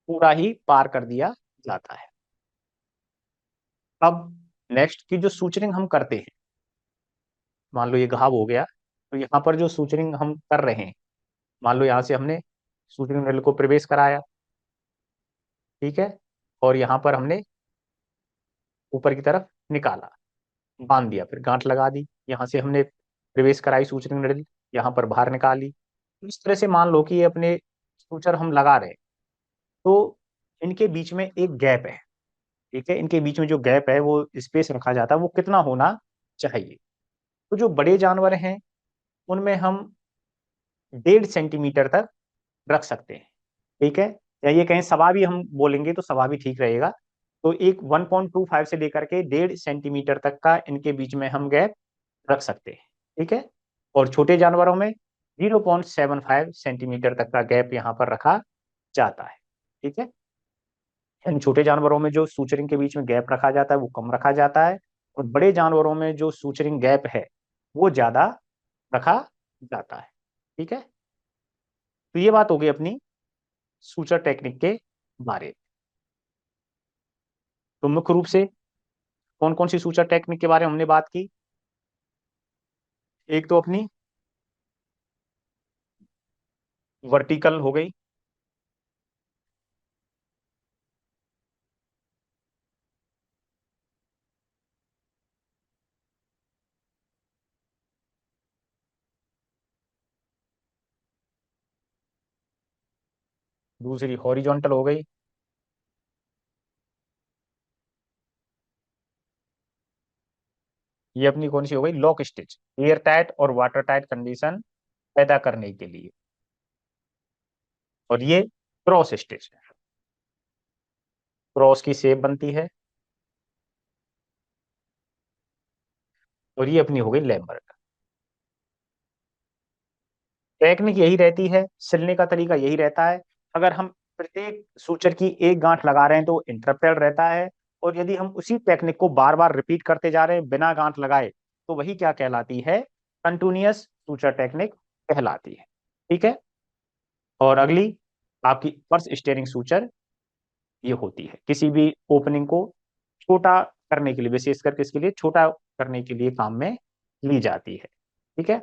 पूरा ही पार कर दिया जाता है। अब नेक्स्ट की जो सूचरिंग हम करते हैं, मान लो ये घाव हो गया, तो यहाँ पर जो सूचरिंग हम कर रहे हैं, मान लो यहाँ से हमने सूचरिंग नल को प्रवेश कराया, ठीक है, और यहाँ पर हमने ऊपर की तरफ निकाला, बांध दिया, फिर गांठ लगा दी, यहाँ से हमने प्रवेश कराई सूचरिंग नली, यहाँ पर बाहर निकाली। तो इस तरह से मान लो कि ये अपने सूचर हम लगा रहे हैं, तो इनके बीच में एक गैप है, ठीक है, इनके बीच में जो गैप है वो स्पेस रखा जाता है वो कितना होना चाहिए। तो जो बड़े जानवर हैं उनमें हम 1.5 सेंटीमीटर तक रख सकते हैं। ठीक है, या ये कहें सवा भी हम बोलेंगे तो सवा भी ठीक रहेगा। तो एक 1.25 से लेकर के 1.5 सेंटीमीटर तक का इनके बीच में हम गैप रख सकते हैं। ठीक है, और छोटे जानवरों में 0.75 सेंटीमीटर तक का गैप यहाँ पर रखा जाता है। ठीक है, यानी छोटे जानवरों में जो सूचरिंग के बीच में गैप रखा जाता है वो कम रखा जाता है, और बड़े जानवरों में जो सूचरिंग गैप है वो ज्यादा रखा जाता है। ठीक है, तो ये बात हो गई अपनी सूचर टेक्निक के बारे में। तो मुख्य रूप से कौन कौन सी सूचर टेक्निक के बारे में हमने बात की? एक तो अपनी वर्टिकल हो गई, दूसरी हॉरिजॉन्टल हो गई, ये अपनी कौन सी हो गई? लॉक स्टिच, एयर टाइट और वाटर टाइट कंडीशन पैदा करने के लिए। और ये क्रॉस स्टिच, क्रॉस की शेप बनती है। और ये अपनी हो गई लैम्बर्ट। टेक्निक यही रहती है, सिलने का तरीका यही रहता है। अगर हम प्रत्येक सूचर की एक गांठ लगा रहे हैं तो इंटरप्टेड रहता है, और यदि हम उसी टेक्निक को बार बार रिपीट करते जा रहे हैं बिना गांठ लगाए तो वही क्या कहलाती है? कंटिन्यूअस सूचर टेक्निक कहलाती है। ठीक है, और अगली आपकी पर्स स्टेयरिंग सूचर, ये होती है किसी भी ओपनिंग को छोटा करने के लिए, विशेषकर किसके लिए? छोटा करने के लिए काम में ली जाती है। ठीक है,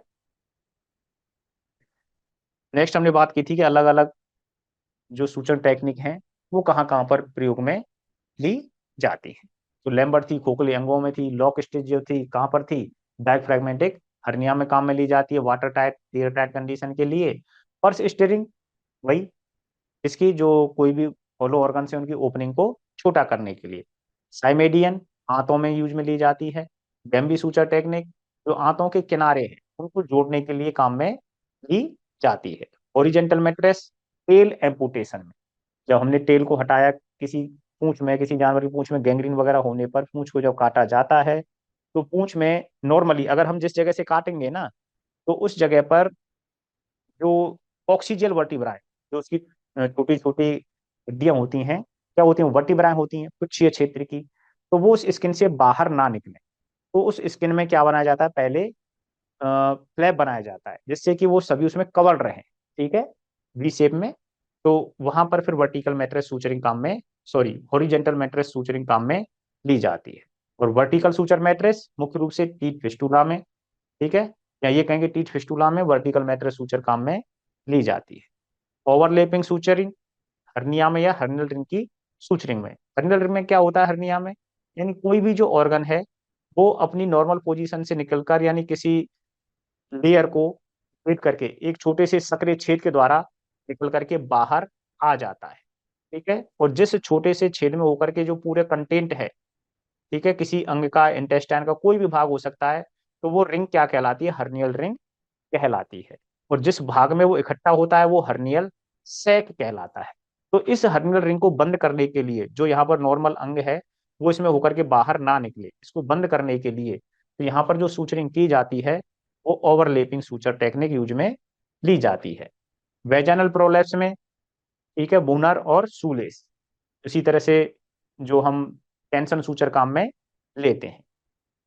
नेक्स्ट हमने बात की थी कि अलग अलग जो सूचन टेक्निक हैं वो कहाँ कहाँ पर प्रयोग में ली जाती है। तो लैम्बर्ट थी खोखले अंगों में थी, लॉक स्टिच जो थी कहाँ पर थी? डायफ्रैग्मेटिक हर्निया में काम में ली जाती है, water tight air tight condition के लिए। पर्स स्टीयरिंग वही, इसकी जो कोई भी होलो ऑर्गन से उनकी ओपनिंग को छोटा करने के लिए। साइमेडियन आंतों में यूज में ली जाती है। बेम्बी सूचर टेक्निक जो आंतों के किनारे हैं उनको जोड़ने के लिए काम में ली जाती है। ओरिजेंटल मैट्रेस टेल एम्पुटेशन में, जब हमने टेल को हटाया, किसी पूंछ में, किसी जानवर की पूंछ में गैंग्रीन वगैरह होने पर पूंछ को जब काटा जाता है तो पूंछ में नॉर्मली अगर हम जिस जगह से काटेंगे ना तो उस जगह पर जो ऑक्सीजल वर्टिब्राए, जो उसकी छोटी छोटी हड्डियां होती हैं, क्या होती हैं? वर्टिब्राए होती हैं पुच्छीय क्षेत्र की। तो वो उस स्किन से बाहर ना निकले, तो उस स्किन में क्या बनाया जाता है? पहले फ्लैप बनाया जाता है जिससे कि वो सभी उसमें कवर्ड रहे। ठीक है, वी शेप में। तो वहां पर फिर वर्टिकल मैट्रेस सूचरिंग काम में, सॉरी हॉरिजेंटल मैट्रेस सूचरिंग काम में ली जाती है। और वर्टिकल सूचर मैट्रेस मुख्य रूप से टीथ फिस्टुला में, ठीक है, या ये कहेंगे टीथ फिस्टुला में वर्टिकल मैट्रेस सूचर काम में ली जाती है। ओवरलैपिंग सूचरिंग हर्निया में या हर्नियल रिंग की सूचरिंग में। हर्नियल रिंग में क्या होता है? हर्निया में यानी कोई भी जो ऑर्गन है वो अपनी नॉर्मल पोजीशन से निकलकर, यानी किसी लेयर को फिट करके एक छोटे से सक्रिय छेद के द्वारा निकल करके बाहर आ जाता है। ठीक है, और जिस छोटे से छेद में होकर के जो पूरे कंटेंट है, ठीक है, किसी अंग का, इंटेस्टाइन का कोई भी भाग हो सकता है, तो वो रिंग क्या कहलाती है? हर्नियल रिंग कहलाती है। और जिस भाग में वो इकट्ठा होता है वो हर्नियल सैक कहलाता है। तो इस हर्नियल रिंग को बंद करने के लिए जो यहाँ पर नॉर्मल अंग है वो इसमें होकर के बाहर ना निकले, इसको बंद करने के लिए तो यहाँ पर जो सूचरिंग की जाती है वो ओवरलेपिंग सूचर टेक्निक यूज में ली जाती है। वेजाइनल प्रोलैप्स में, ठीक है, बूनर और शूलेस, इसी तरह से जो हम टेंशन सूचर काम में लेते हैं।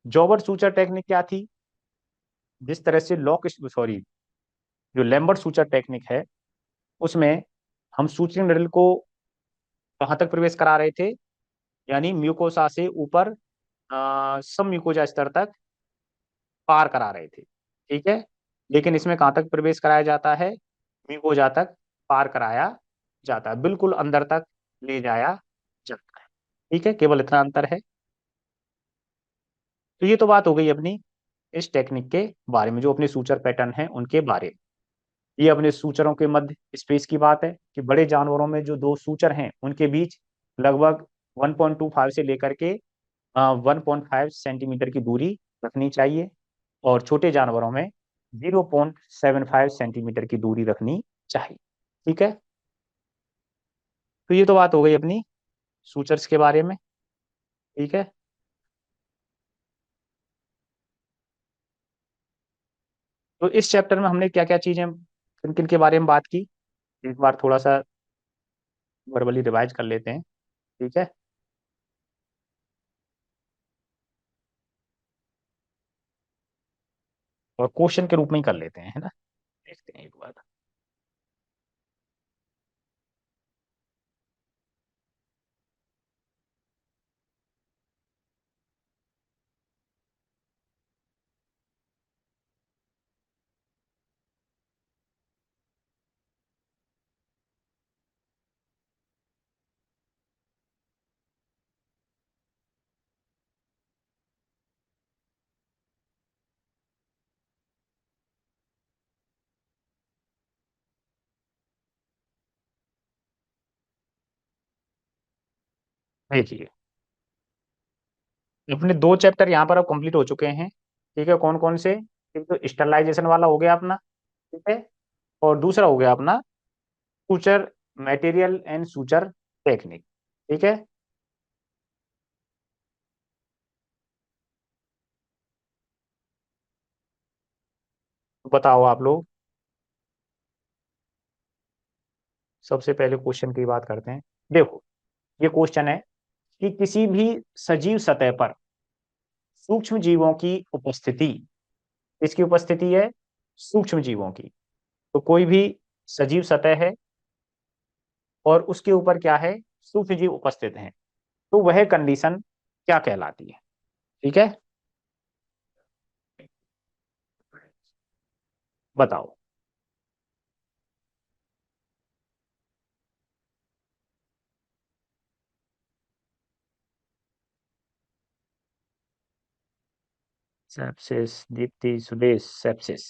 जॉबर सूचर टेक्निक क्या थी? जिस तरह से लॉक, सॉरी, जो लैम्बर्ट सूचर टेक्निक है उसमें हम सूचरिंग नलिका को कहाँ तक प्रवेश करा रहे थे? यानी म्यूकोसा से ऊपर सब म्यूकोजा स्तर तक पार करा रहे थे। ठीक है, लेकिन इसमें कहाँ तक प्रवेश कराया जाता है? म्यूकोजा तक पार कराया जाता है, बिल्कुल अंदर तक ले जाया जाता है। ठीक है, केवल इतना अंतर है। तो ये तो बात हो गई अपनी इस टेक्निक के बारे में, जो अपने सूचर पैटर्न है उनके बारे में। ये अपने सूचरों के मध्य स्पेस की बात है कि बड़े जानवरों में जो दो सूचर हैं उनके बीच लगभग 1.25 से लेकर के 1.5 सेंटीमीटर की दूरी रखनी चाहिए, और छोटे जानवरों में 0.75 सेंटीमीटर की दूरी रखनी चाहिए। ठीक है, तो ये तो बात हो गई अपनी सूचर्स के बारे में। ठीक है, तो इस चैप्टर में हमने क्या क्या चीजें किन किन के बारे में बात की, एक बार थोड़ा सा वर्बली रिवाइज कर लेते हैं। ठीक है, और क्वेश्चन के रूप में ही कर लेते हैं, है ना। देखते हैं एक बार। देखिए, अपने दो चैप्टर यहाँ पर अब कंप्लीट हो चुके हैं। ठीक है, कौन कौन से? एक तो स्टरलाइजेशन वाला हो गया अपना। ठीक है, और दूसरा हो गया अपना suture material and suture technique. ठीक है, तो बताओ आप लोग। सबसे पहले क्वेश्चन की बात करते हैं। देखो, ये क्वेश्चन है कि किसी भी सजीव सतह पर सूक्ष्म जीवों की उपस्थिति, इसकी उपस्थिति है सूक्ष्म जीवों की। तो कोई भी सजीव सतह है और उसके ऊपर क्या है, सूक्ष्म जीव उपस्थित हैं, तो वह कंडीशन क्या कहलाती है? ठीक है, बताओ। Sepsis, Deepti, Sudesh, sepsis.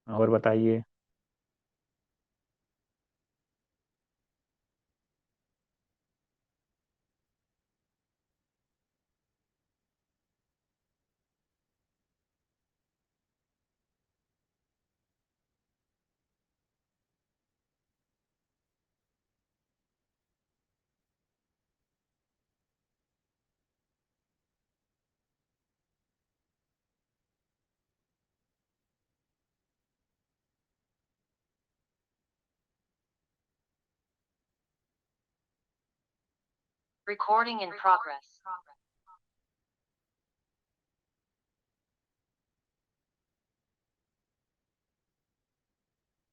और बताइए। Recording in progress.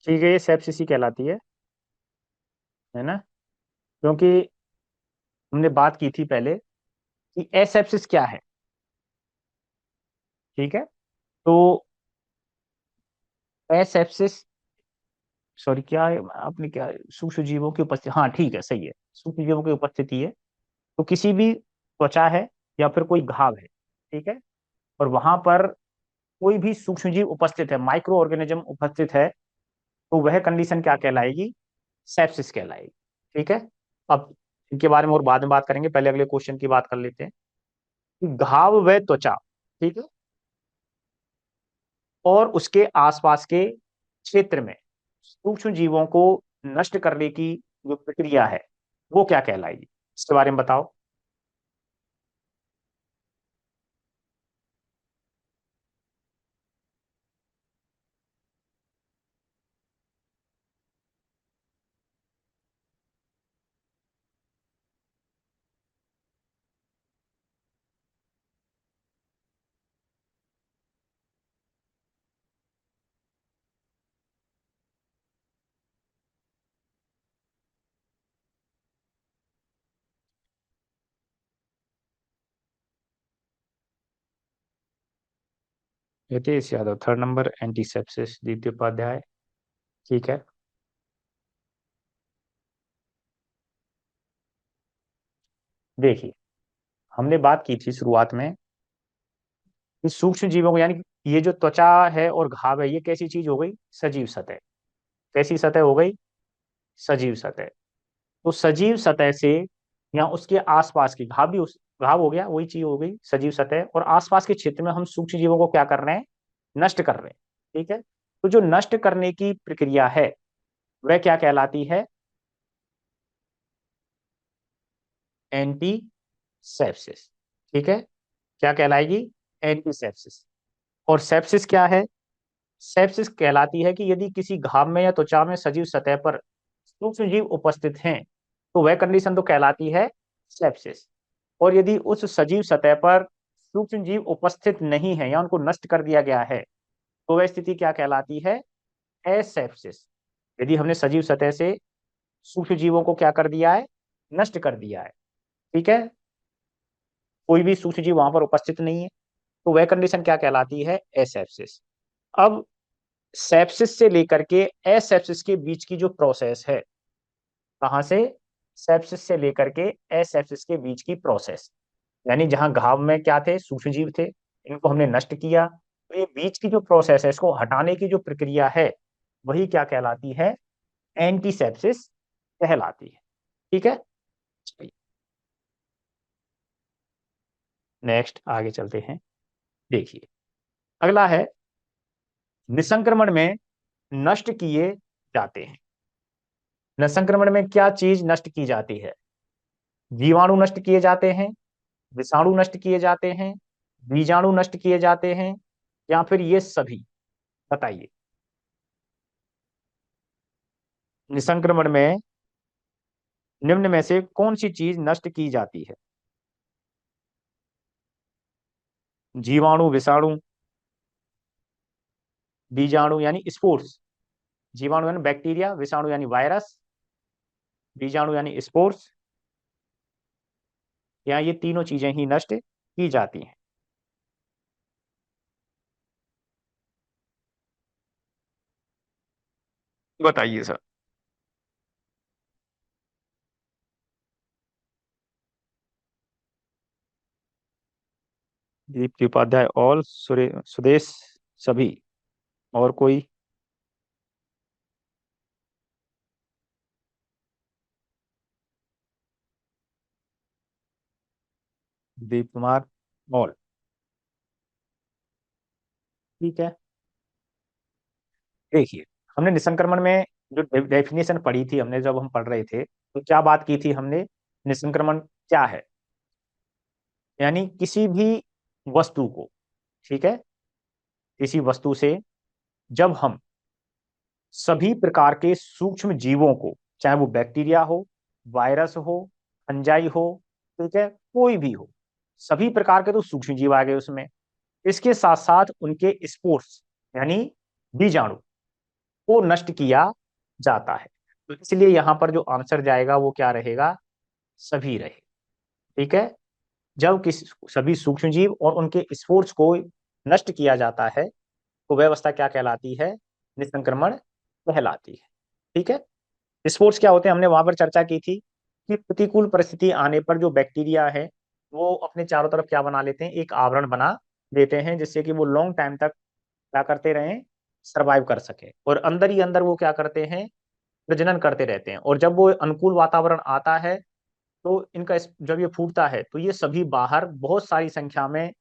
ठीक है, ये सेप्सिस ही कहलाती है ना। क्योंकि हमने बात की थी पहले कि एसेप्सिस क्या है। ठीक है, तो एसेप्सिस, सॉरी क्या है आपने क्या, सूक्ष्म जीवों की उपस्थिति, हाँ ठीक है, सही है, सूक्ष्म जीवों की उपस्थिति है। तो किसी भी त्वचा है या फिर कोई घाव है, ठीक है, और वहां पर कोई भी सूक्ष्म जीव उपस्थित है, माइक्रो ऑर्गेनिज्म उपस्थित है, तो वह कंडीशन क्या कहलाएगी? सेप्सिस कहलाएगी। ठीक है, अब इनके बारे में और बाद में बात करेंगे, पहले अगले क्वेश्चन की बात कर लेते हैं कि घाव व त्वचा, ठीक है, और उसके आसपास के क्षेत्र में सूक्ष्म जीवों को नष्ट करने की जो प्रक्रिया है, वो क्या कहलाएगी? इसके बारे में बताओ। Nitesh Yadav, third number, antisepsis, द्वितीय उपाध्याय। ठीक है, देखिए, हमने बात की थी शुरुआत में कि सूक्ष्म जीवों को, यानी कि ये जो त्वचा है और घाव है, ये कैसी चीज हो गई? सजीव सतह। कैसी सतह हो गई? सजीव सतह। तो सजीव सतह से या उसके आसपास की, घाव भी उस, घाव हो गया वही चीज हो गई सजीव सतह, और आसपास के क्षेत्र में हम सूक्ष्म जीवों को क्या कर रहे हैं, नष्ट कर रहे हैं। ठीक है, तो जो नष्ट करने की प्रक्रिया है वह क्या कहलाती है, एंटीसेप्सिस। ठीक है, क्या कहलाएगी, एंटीसेप्सिस। और सेप्सिस क्या है, सेप्सिस कहलाती है कि यदि किसी घाव में या त्वचा में सजीव सतह पर सूक्ष्म जीव उपस्थित हैं तो वह कंडीशन तो कहलाती है सेप्सिस। और यदि उस सजीव सतह पर सूक्ष्म जीव उपस्थित नहीं है या उनको नष्ट कर दिया गया है तो वह स्थिति क्या कहलाती है, एसेप्सिस। यदि हमने सजीव सतह से सूक्ष्म जीवों को क्या कर दिया है, नष्ट कर दिया है। ठीक है, कोई भी सूक्ष्म जीव वहां पर उपस्थित नहीं है तो वह कंडीशन क्या कहलाती है, एसेप्सिस। अब सेप्सिस से लेकर के एसेप्सिस के बीच की जो प्रोसेस है, कहां से, सेप्सिस से लेकर के एसेप्सिस के बीच की प्रोसेस, यानी जहां घाव में क्या थे, सूक्ष्म जीव थे, इनको हमने नष्ट किया, तो ये बीच की जो प्रोसेस है, इसको हटाने की जो प्रक्रिया है, वही क्या कहलाती है, एंटीसेप्सिस कहलाती है। ठीक है, नेक्स्ट आगे चलते हैं। देखिए, अगला है, निसंक्रमण में नष्ट किए जाते हैं। निसंक्रमण में क्या चीज नष्ट की जाती है, जीवाणु नष्ट किए जाते हैं, विषाणु नष्ट किए जाते हैं, बीजाणु नष्ट किए जाते हैं, या फिर ये सभी, बताइए। निसंक्रमण में निम्न में से कौन सी चीज नष्ट की जाती है, जीवाणु, विषाणु, बीजाणु यानी स्पोर्स, जीवाणु यानी बैक्टीरिया, विषाणु यानी वायरस, बीजाणु यानी स्पोर्स, या ये तीनों चीजें ही नष्ट की जाती हैं। बताइए सर। दीप्ति उपाध्याय, ऑल, सुदेश, सभी, और कोई, दीप कुमार, ऑल। ठीक है, देखिए, हमने निसंक्रमण में जो डेफिनेशन पढ़ी थी हमने, जब हम पढ़ रहे थे तो क्या बात की थी हमने, निसंक्रमण क्या है, यानी किसी भी वस्तु को, ठीक है, किसी वस्तु से जब हम सभी प्रकार के सूक्ष्म जीवों को, चाहे वो बैक्टीरिया हो, वायरस हो, फंजाई हो, ठीक है, कोई भी हो, सभी प्रकार के तो सूक्ष्म जीव आ गए उसमें, इसके साथ साथ उनके स्पोर्स यानी बीजाणु को नष्ट किया जाता है। तो इसलिए यहां पर जो आंसर जाएगा वो क्या रहेगा, सभी रहे। ठीक है, जब किसी, सभी सूक्ष्म जीव और उनके स्पोर्स को नष्ट किया जाता है तो व्यवस्था क्या कहलाती है, निसंक्रमण कहलाती है। ठीक है, स्पोर्स क्या होते हैं, हमने वहां पर चर्चा की थी कि प्रतिकूल परिस्थिति आने पर जो बैक्टीरिया है वो अपने चारों तरफ क्या बना लेते हैं, एक आवरण बना देते हैं, जिससे कि वो लॉन्ग टाइम तक क्या करते रहें, सरवाइव कर सके, और अंदर ही अंदर वो क्या करते हैं, प्रजनन करते रहते हैं, और जब वो अनुकूल वातावरण आता है तो इनका जब ये फूटता है तो ये सभी बाहर बहुत सारी संख्या में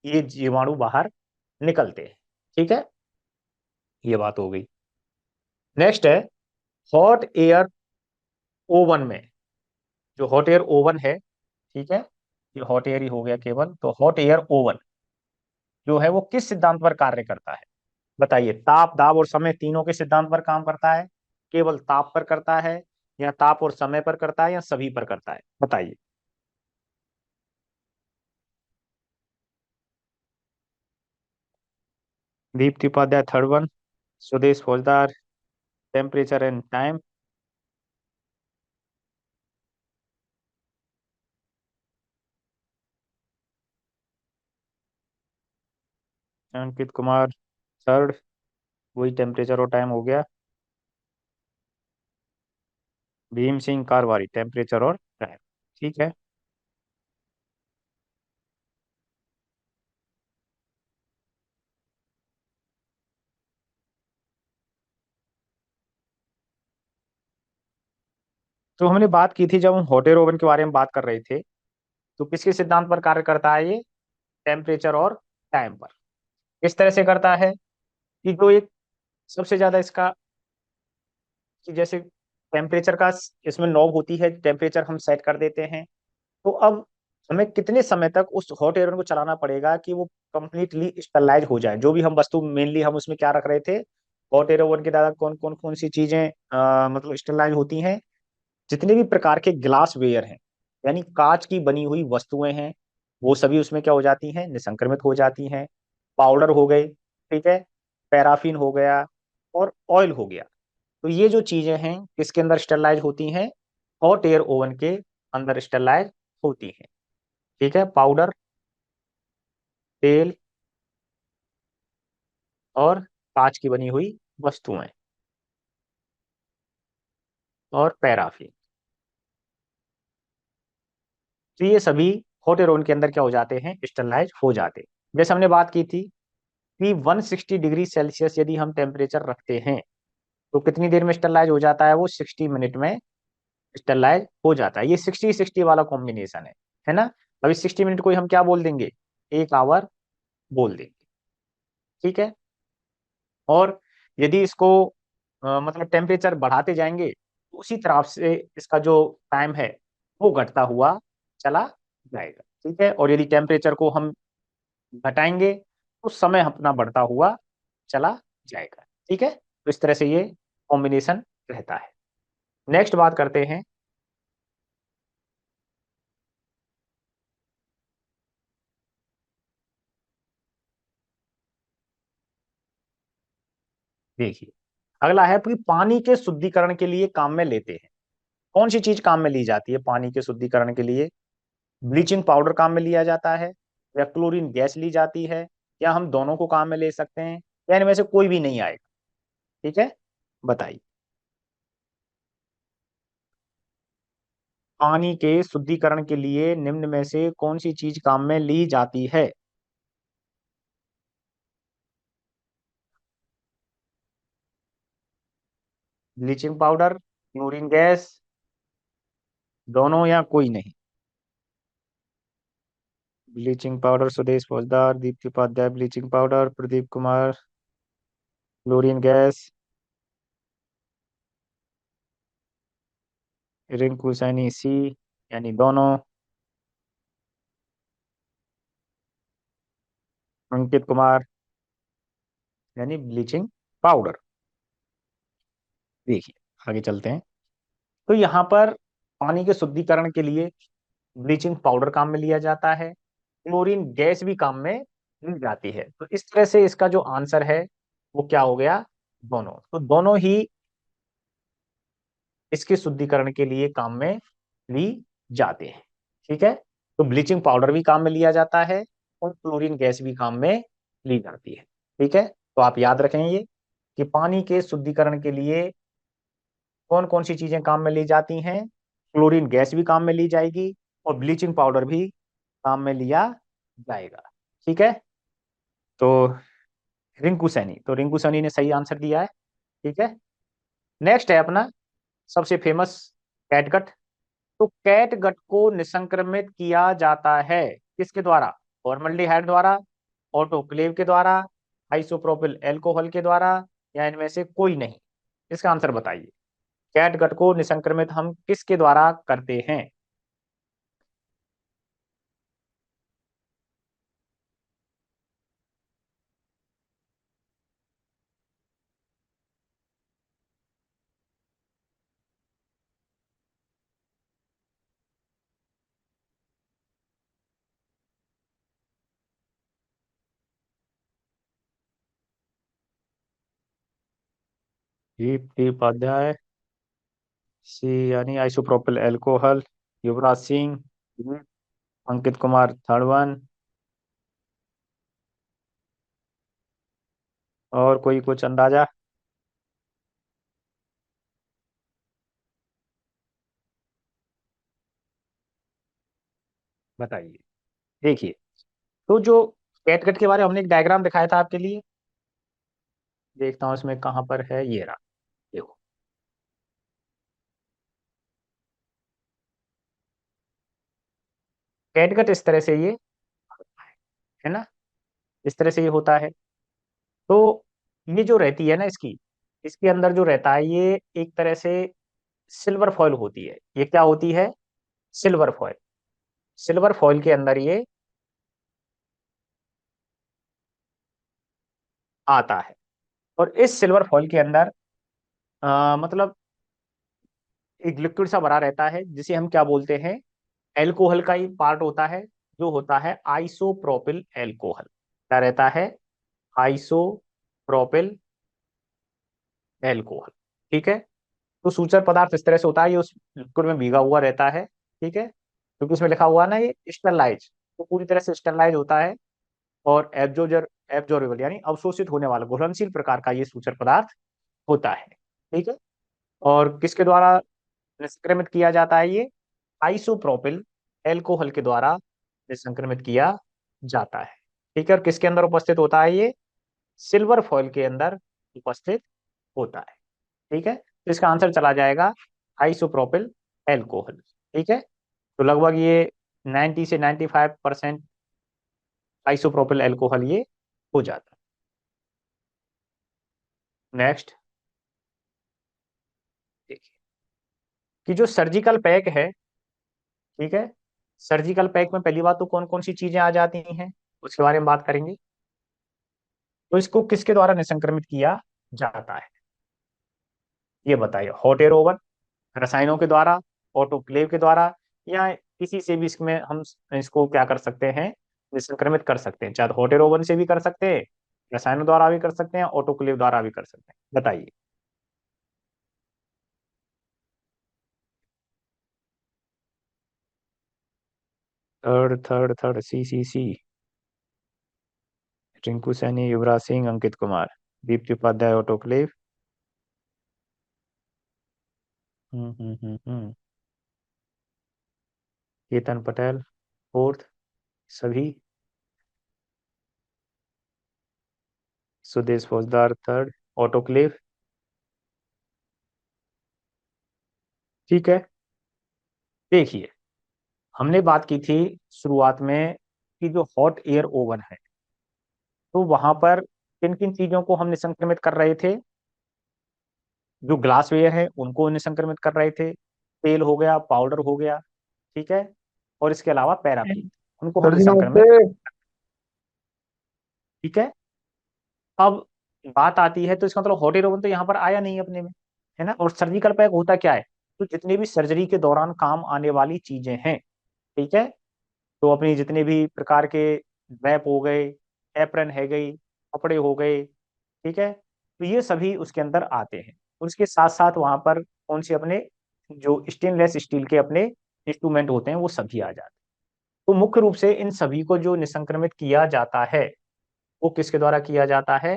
ये जीवाणु बाहर निकलते हैं। ठीक है, ये बात हो गई। नेक्स्ट है, हॉट एयर ओवन में, जो हॉट एयर ओवन है, ठीक है, ये हॉट एयर ही हो गया केवल, तो हॉट एयर ओवन जो है वो किस सिद्धांत पर कार्य करता है, बताइए। ताप, दाब और समय तीनों के सिद्धांत पर काम करता है, केवल ताप पर करता है, या ताप और समय पर करता है, या सभी पर करता है, बताइए। दीप्ति उपाध्याय, थर्ड वन, स्वदेश फौजदार, temperature and time, Ankit Kumar, third, वही टेम्परेचर और टाइम हो गया। भीम सिंह कारवारी, टेम्परेचर और टाइम। ठीक है, तो हमने बात की थी जब हम हॉट एयर ओवन के बारे में बात कर रहे थे, तो किसके सिद्धांत पर कार्य करता है ये? टेम्परेचर और टाइम पर। किस तरह से करता है कि जो एक सबसे ज्यादा इसका, कि जैसे टेम्परेचर का इसमें नॉब होती है, टेम्परेचर हम सेट कर देते हैं। तो अब हमें कितने समय तक उस हॉट एयर को चलाना पड़ेगा कि वो कंप्लीटली स्टरलाइज हो जाए। जो भी हम वस्तु मेनली हम उसमें क्या रख रहे थे, हॉट एयर ओवन के द्वारा कौन सी चीजें मतलब स्टरलाइज होती हैं? जितने भी प्रकार के ग्लास वेयर हैं, यानी कांच की बनी हुई वस्तुएं हैं, वो सभी उसमें क्या हो जाती हैं? निसंक्रमित हो जाती हैं। पाउडर हो गए, ठीक है, पैराफिन हो गया, और ऑयल हो गया। तो ये जो चीजें हैं किसके अंदर स्टरलाइज होती हैं? हॉट एयर ओवन के अंदर स्टरलाइज होती हैं। ठीक है, पाउडर, तेल, और कांच की बनी हुई वस्तुएं, और पैराफिन। तो ये सभी हॉट एयर ओवन के अंदर क्या हो जाते हैं? स्टरलाइज हो जाते हैं। जैसे हमने बात की थी कि 160 डिग्री सेल्सियस यदि हम टेम्परेचर रखते हैं, तो कितनी देर में स्टरलाइज हो जाता है? वो 60 मिनट में स्टरलाइज हो जाता है। ये 60-60 वाला कॉम्बिनेशन है ना। अभी 60 मिनट को ही हम क्या बोल देंगे? 1 आवर बोल देंगे। ठीक है। और यदि इसको मतलब टेम्परेचर बढ़ाते जाएंगे, तो उसी तरह से इसका जो टाइम है वो घटता हुआ चला जाएगा। ठीक है। और यदि टेम्परेचर को हम घटाएंगे, तो समय अपना बढ़ता हुआ चला जाएगा। ठीक है। तो इस तरह से ये कॉम्बिनेशन रहता है। नेक्स्ट बात करते हैं। देखिए, अगला है कि पानी के शुद्धिकरण के लिए काम में लेते हैं। कौन सी चीज काम में ली जाती है पानी के शुद्धिकरण के लिए? ब्लीचिंग पाउडर काम में लिया जाता है, या क्लोरीन गैस ली जाती है, या हम दोनों को काम में ले सकते हैं, या इनमें से कोई भी नहीं आएगा? ठीक है, बताइए। पानी के शुद्धिकरण के लिए निम्न में से कौन सी चीज काम में ली जाती है? ब्लीचिंग पाउडर, क्लोरीन गैस, दोनों या कोई नहीं? Bleaching powder Sudesh Faujdar, Deepti Upadhyay bleaching powder, Pradeep Kumar chlorine gas, Rinku Saini C, यानी दोनों, अंकित कुमार यानी ब्लीचिंग पाउडर। देखिए, आगे चलते हैं। तो यहाँ पर पानी के शुद्धिकरण के लिए ब्लीचिंग पाउडर काम में लिया जाता है, क्लोरीन गैस भी काम में ली जाती है। तो इस तरह से इसका जो आंसर है वो क्या हो गया? दोनों। तो दोनों ही इसके शुद्धिकरण के लिए काम में ली जाते हैं। ठीक है। तो ब्लीचिंग पाउडर भी काम में लिया जाता है, और क्लोरीन गैस भी काम में ली जाती है। ठीक है। तो आप याद रखें ये, कि पानी के शुद्धिकरण के लिए कौन कौन सी चीजें काम में ली जाती हैं? क्लोरीन गैस भी काम में ली जाएगी, और ब्लीचिंग पाउडर भी काम में लिया जाएगा। ठीक है। तो रिंकू सैनी, तो रिंकू सैनी ने सही आंसर दिया है। ठीक है। नेक्स्ट है अपना सबसे फेमस, कैटगट। तो कैटगट को निसंक्रमित किया जाता है किसके द्वारा? फॉर्मल्डिहाइड द्वारा, ऑटोक्लेव के द्वारा, आइसोप्रोपिल एल्कोहल के द्वारा, या इनमें से कोई नहीं? इसका आंसर बताइए। कैटगट को निसंक्रमित हम किसके द्वारा करते हैं? दीप्ति उपाध्याय सी, यानी आइसोप्रोपिल एल्कोहल, युवराज सिंह, अंकित कुमार थर्ड वन, और कोई कुछ अंदाजा? बताइए। देखिए, तो जो कैटगट के बारे में हमने एक डायग्राम दिखाया था आपके लिए, देखता हूँ इसमें कहाँ पर है, ये रहा। देखो, कैटगट इस तरह से ये है ना, इस तरह से ये होता है। तो ये जो रहती है ना इसकी, इसके अंदर जो रहता है ये एक तरह से सिल्वर फॉइल होती है। ये क्या होती है? Silver foil. सिल्वर फॉइल के अंदर ये आता है। और इस सिल्वर फॉइल के अंदर मतलब एक लिक्विड सा भरा रहता है, जिसे हम क्या बोलते हैं, एल्कोहल का ही पार्ट होता है, जो होता है आइसोप्रोपिल एल्कोहल। क्या रहता है? Isopropyl alcohol. ठीक है। तो सूचर पदार्थ इस तरह से होता है, ये उस लिक्विड में भीगा हुआ रहता है। ठीक है, क्योंकि उसमें लिखा हुआ है ना ये स्टरलाइज, तो पूरी तरह से स्टरलाइज होता है। और एब्जॉर्बेबल यानी अवशोषित होने वाला घुलनशील प्रकार का ये सूचर पदार्थ होता है। ठीक है। और किसके द्वारा निष्क्रमित किया जाता है ये? आइसोप्रोपिल एल्कोहल के द्वारा निसंक्रमित किया जाता है। ठीक है। और किसके अंदर उपस्थित होता है ये? सिल्वर फॉइल के अंदर उपस्थित होता है। ठीक है, तो इसका आंसर चला जाएगा आइसोप्रोपिल एल्कोहल। ठीक है। तो लगभग ये 90 से 95% आइसोप्रोपिल एल्कोहल ये हो जाता है। नेक्स्ट देखिए कि जो सर्जिकल पैक है, ठीक है, सर्जिकल पैक में पहली बात तो कौन कौन सी चीजें आ जाती हैं उसके बारे में बात करेंगे। तो इसको किसके द्वारा निसंक्रमित किया जाता है ये बताइए? हॉट एयर ओवन, रसायनों के द्वारा, ऑटोक्लेव के द्वारा, या किसी से भी इसमें हम इसको क्या कर सकते हैं, निसंक्रमित कर सकते हैं। चाहे हॉट एयर ओवन से भी कर सकते हैं, रसायनों द्वारा भी कर सकते हैं, ऑटोक्लेव द्वारा भी कर सकते हैं। बताइए। थर्ड थर्ड थर्ड, सी C C. Rinku Saini, Yuvraj Singh, Ankit Kumar, Deepti Upadhyay autoclave. हम्म। केतन पटेल फोर्थ, सभी। सुदेश फौजदार थर्ड, ऑटोक्लेव। ठीक है। देखिए, हमने बात की थी शुरुआत में कि जो हॉट एयर ओवन है, तो वहां पर किन किन चीजों को हम निसंक्रमित कर रहे थे? जो ग्लासवेयर है उनको निसंक्रमित कर रहे थे, तेल हो गया, पाउडर हो गया। ठीक है। और इसके अलावा पैराफिन, उनको हम सर जी नमस्ते। निसंक्रमित। ठीक है। अब बात आती है, तो इसका मतलब हॉट एयर ओवन तो यहाँ पर आया नहीं अपने में, है ना। और सर्जिकल पैक होता क्या है? तो जितने भी सर्जरी के दौरान काम आने वाली चीजें हैं, ठीक है, तो अपनी जितने भी प्रकार के रैप हो गए, एप्रन है गई, कपड़े हो गए, ठीक है, तो ये सभी उसके अंदर आते हैं। उसके साथ साथ वहां पर कौन से अपने जो स्टेनलेस स्टील के अपने इंस्ट्रूमेंट होते हैं वो सभी आ जाते हैं। तो मुख्य रूप से इन सभी को जो निसंक्रमित किया जाता है वो किसके द्वारा किया जाता है?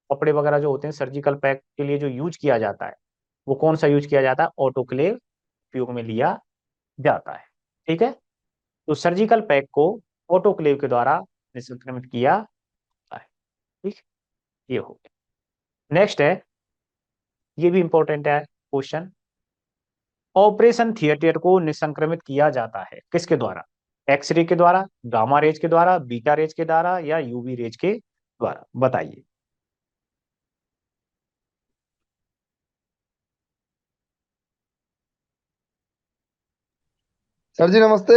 कपड़े वगैरह जो होते हैं सर्जिकल पैक के लिए जो यूज किया जाता है, वो कौन सा यूज किया जाता है? ऑटोक्लेव उपयोग में लिया जाता है। ठीक है। तो सर्जिकल पैक को ऑटोक्लेव के द्वारा निसंक्रमित किया जाता है। ठीक, ये हो गया। नेक्स्ट है, ये भी इंपॉर्टेंट है क्वेश्चन। ऑपरेशन थिएटर को निसंक्रमित किया जाता है किसके द्वारा? एक्सरे के द्वारा, गामा रेज के द्वारा, बीटा रेज के द्वारा, या यूवी रेज के द्वारा? बताइए। सर जी नमस्ते।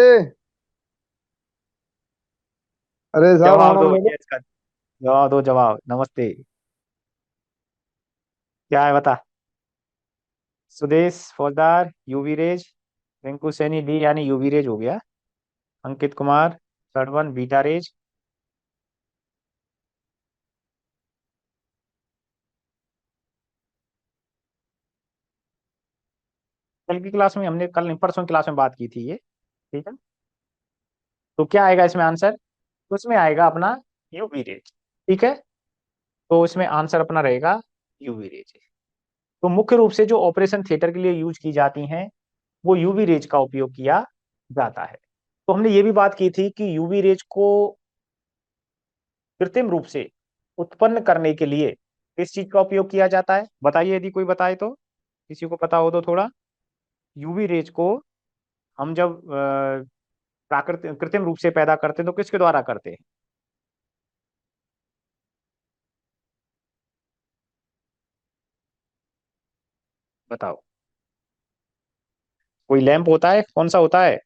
अरे साहब जवाब हमारा दो, मैडम। ये इसका जवाब दो, जवाब। नमस्ते, क्या है बता? Sudesh Faujdar UV rays, Rinku Saini D यानी यूवी रेज हो गया, Ankit Kumar third one beta rays. कल की क्लास में हमने, कल नहीं परसों क्लास में बात की थी ये। ठीक है। तो क्या आएगा इसमें आंसर? तो इसमें आएगा अपना यूवी रेज। ठीक है। तो इसमें आंसर अपना रहेगा यूवी रेज। तो मुख्य रूप से जो ऑपरेशन थिएटर के लिए यूज की जाती हैं वो यूवी रेज का उपयोग किया जाता है। तो हमने ये भी बात की थी कि यूवी रेज को कृत्रिम रूप से उत्पन्न करने के लिए किस चीज का उपयोग किया जाता है? बताइए, यदि कोई बताए तो, किसी को पता हो तो थोड़ा। यूवी रेज को हम जब प्राकृतिक कृत्रिम रूप से पैदा करते हैं तो किसके द्वारा करते हैं? बताओ। कोई लैंप होता है, कौन सा होता है?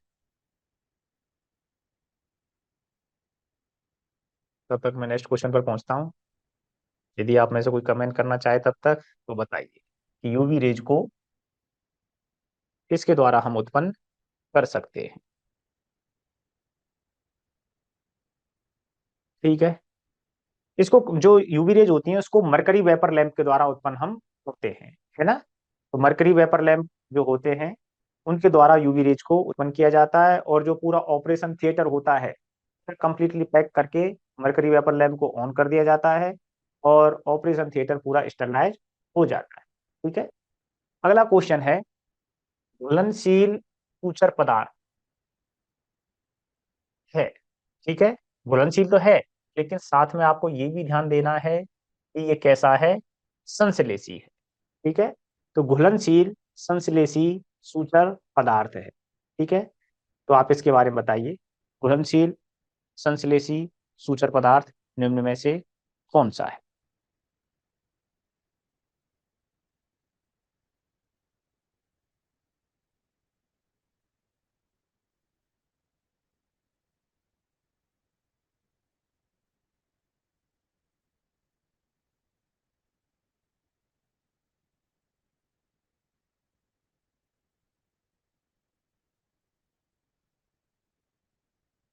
तब तक मैं नेक्स्ट क्वेश्चन पर पहुंचता हूँ। यदि आप में से कोई कमेंट करना चाहे तब तक तो बताइए कि यूवी रेज को किसके द्वारा हम उत्पन्न कर सकते हैं। ठीक है। इसको जो यूवी रेज होती है उसको मरकरी वेपर लैंप के द्वारा उत्पन्न हम करते हैं, है ना। तो मरकरी वेपर लैंप जो होते हैं उनके द्वारा यूवी रेज को उत्पन्न किया जाता है, और जो पूरा ऑपरेशन थिएटर होता है कंप्लीटली पैक करके मरकरी वेपर लैंप को ऑन कर दिया जाता है और ऑपरेशन थिएटर पूरा स्टरलाइज हो जाता है। ठीक है। अगला क्वेश्चन है, घुलनशील सूचर पदार्थ है। ठीक है। घुलनशील तो है, लेकिन साथ में आपको ये भी ध्यान देना है कि ये कैसा है, संश्लेषी है। ठीक है। तो घुलनशील संश्लेषी सूचर पदार्थ है। ठीक है। तो आप इसके बारे में बताइए, घुलनशील संश्लेषी सूचर पदार्थ निम्न में से कौन सा है?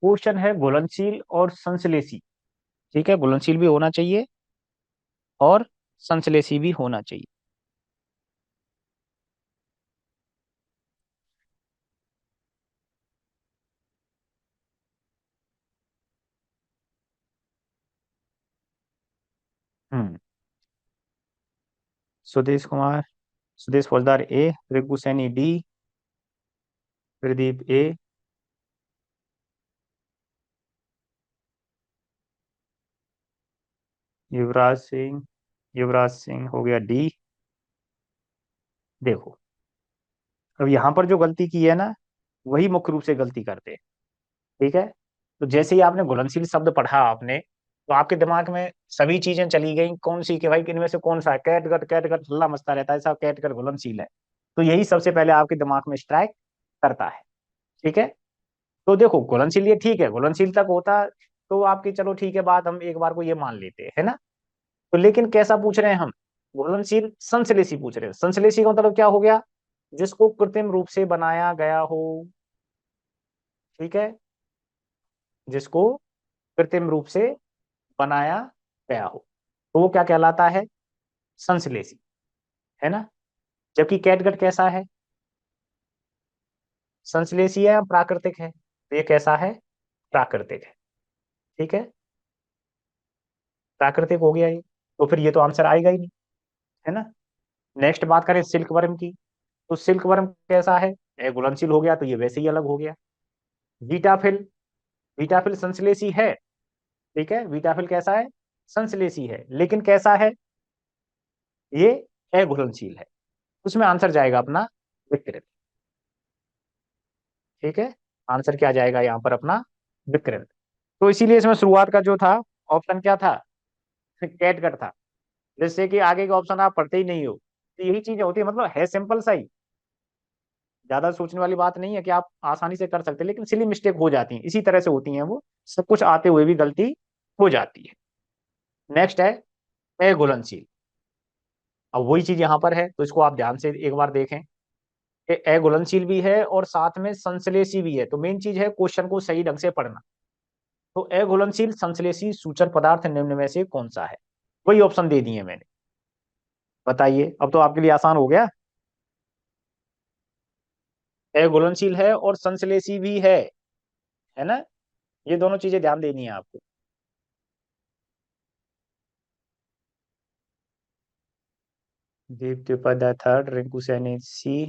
क्वेश्चन है घुलनशील और संश्लेषी। ठीक है, घुलनशील भी होना चाहिए और संश्लेषी भी होना चाहिए। हम्म। सुदेश कुमार, सुदेश फौजदार ए, रिंकू सैनी डी, प्रदीप ए, युवराज सिंह, युवराज सिंह हो गया डी। देखो, अब यहाँ पर जो गलती की है ना, वही मुख्य रूप से गलती करते हैं। ठीक है। तो जैसे ही आपने घुलनशील शब्द पढ़ा आपने, तो आपके दिमाग में सभी चीजें चली गई, कौन सी कि भाई इनमें से कौन सा है, कैटगट हल्ला मचता रहता है, ऐसा कैटगट घुलनशील है। तो यही सबसे पहले आपके दिमाग में स्ट्राइक करता है। ठीक है। तो देखो, घुलनशील ये ठीक है, घुलनशील तक होता तो आपकी चलो ठीक है बात, हम एक बार को ये मान लेते हैं, है ना। तो लेकिन कैसा पूछ रहे हैं हम? घुलनशील संश्लेषी पूछ रहे हैं। संश्लेषी का मतलब क्या हो गया? जिसको कृत्रिम रूप से बनाया गया हो। ठीक है। जिसको कृत्रिम रूप से बनाया गया हो, तो वो क्या कहलाता है? संश्लेषी, है ना। जबकि कैटगट कैसा है? संश्लेषी है या प्राकृतिक है? तो ये कैसा है? प्राकृतिक है। ठीक है। प्राकृतिक हो गया ये, तो फिर ये तो आंसर आएगा ही नहीं, है ना। नेक्स्ट बात करें सिल्क वर्म की, तो सिल्क वर्म कैसा है? ये घुलनशील हो गया, तो ये वैसे ही अलग हो गया। बीटाफिल, बीटाफिल संश्लेषी है। ठीक है, बीटाफिल कैसा है? संश्लेषी है, लेकिन कैसा है? ये अघुलनशील है। उसमें आंसर जाएगा अपना विकृत। ठीक है। आंसर क्या जाएगा यहाँ पर अपना? विकृत। तो इसीलिए इसमें शुरुआत का जो था ऑप्शन क्या था? कैटगट था। जिससे कि आगे के ऑप्शन आप पढ़ते ही नहीं हो, तो यही चीजें होती है, मतलब है सिंपल सा ही, ज्यादा सोचने वाली बात नहीं है कि आप आसानी से कर सकते हैं, लेकिन सिली मिस्टेक हो जाती है, इसी तरह से होती है वो, सब कुछ आते हुए भी गलती हो जाती है। नेक्स्ट है अघुलनशील। अब वही चीज यहाँ पर है, तो इसको आप ध्यान से एक बार देखें कि अघुलनशील भी है और साथ में संश्लेषी भी है। तो मेन चीज है क्वेश्चन को सही ढंग से पढ़ना। तो अघुलनशील संश्लेषी सूचर पदार्थ निम्न में से कौन सा है? वही ऑप्शन दे दिए मैंने। बताइए, अब तो आपके लिए आसान हो गया। अघुलनशील है और संश्लेषी भी है ना। ये दोनों चीजें ध्यान देनी है आपको। दीप त्रिपाठी थर्ड, रिंकू सैनी सी,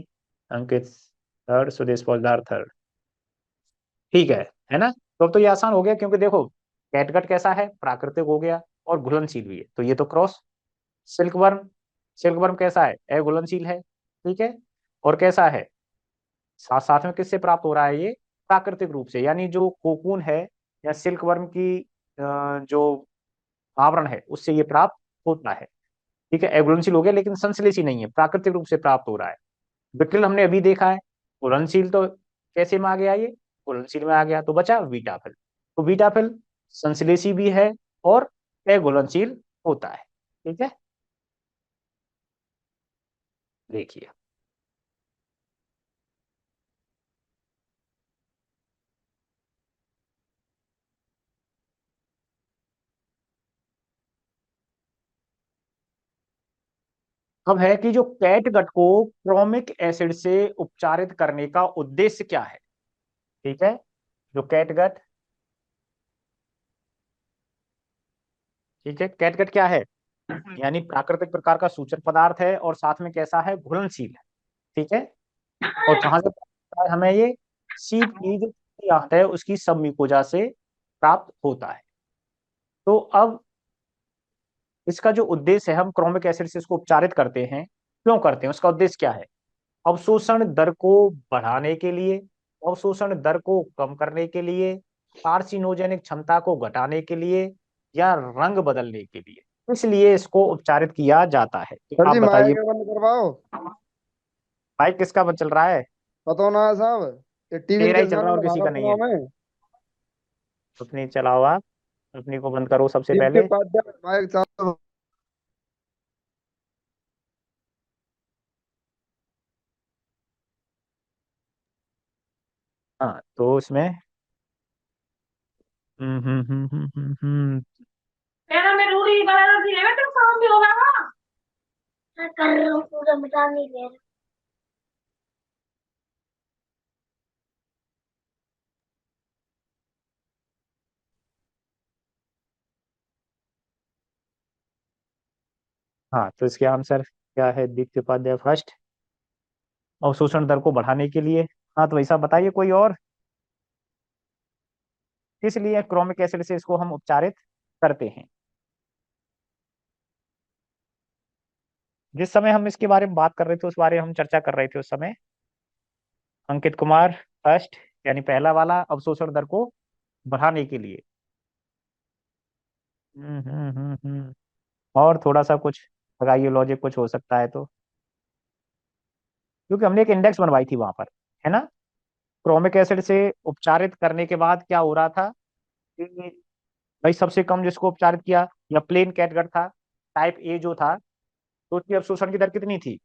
अंकित थर्ड, सुदेश पोलदार थर्ड। ठीक है ना। तो अब तो ये आसान हो गया, क्योंकि देखो कैटगट कैसा है? प्राकृतिक हो गया और घुलनशील भी है, तो ये तो क्रॉस। सिल्कवर्म, सिल्कवर्म कैसा है? अघुलनशील है। ठीक है। और कैसा है? साथ साथ में किससे प्राप्त हो रहा है ये? प्राकृतिक रूप से, यानी जो कोकून है या सिल्क वर्म की जो आवरण है उससे ये प्राप्त होता है। ठीक है, एग्रोनशील हो गया लेकिन संश्लेषी नहीं है, प्राकृतिक रूप से प्राप्त हो रहा है। विट्रिल हमने अभी देखा है, घुलनशील तो कैसे में आ गया, ये घुलनशील में आ गया, तो बचा बीटा फिल। तो बीटा फिल संश्लेषी भी है और अघुलनशील होता है। ठीक है, देखिए अब है कि जो कैटगट को क्रोमिक एसिड से उपचारित करने का उद्देश्य क्या है। ठीक है, जो कैटगट, ठीक है, कैटगट क्या है, यानी प्राकृतिक प्रकार का सूचन पदार्थ है और साथ में कैसा है, घुलनशील है। ठीक है, और कहाँ से प्राप्त होता है हमें ये, सीप की जो आंत है उसकी सब म्यूकोजा से प्राप्त होता है। तो अब इसका जो उद्देश्य है, हम क्रोमिक एसिड से इसको उपचारित करते हैं, क्यों करते हैं, उसका उद्देश्य क्या है, अवशोषण दर को बढ़ाने के लिए, अवशोषण दर को कम करने के लिए, कार्सिनोजेनिक क्षमता को घटाने के लिए, या रंग बदलने के लिए, इसलिए इसको उपचारित किया जाता है। तो सर आप जी बताइए, माइक बंद करवाओ। माइक किसका चल रहा है, पता ना है साहब, ये टीवी तेरा ही के चल रहा है सामने और किसी लगा का कर नहीं है। सुना मैं। अपनी चलाओ आप, अपनी को बंद करो सबसे टीवी के पहले। पास जा, माइक चालू। हाँ, तो इसमें तेरा मैं रूढ़ी बनाना थी ना, तो काम भी होगा ना। मैं कर रहा हूँ, पूरा मिटा नहीं दे रहा। हाँ, तो इसके आंसर क्या है, दीप्ति उपाध्याय फर्स्ट, अवशोषण दर को बढ़ाने के लिए। हाँ, तो वैसा बताइए कोई और, इसलिए क्रोमिक एसिड से इसको हम उपचारित करते हैं। जिस समय हम इसके बारे में बात कर रहे थे, उस बारे में हम चर्चा कर रहे थे उस समय, अंकित कुमार फर्स्ट, यानी पहला वाला, अवशोषण दर को बढ़ाने के लिए। और थोड़ा सा कुछ लगाइए, लॉजिक कुछ हो सकता है तो, क्योंकि हमने एक इंडेक्स बनवाई थी वहां पर, है ना, क्रोमिक एसिड से उपचारित करने के बाद क्या हो रहा था कि भाई सबसे कम जिसको उपचारित किया, या प्लेन कैटगट था, टाइप ए जो था, तो उसकी अवशोषण की दर कितनी थी,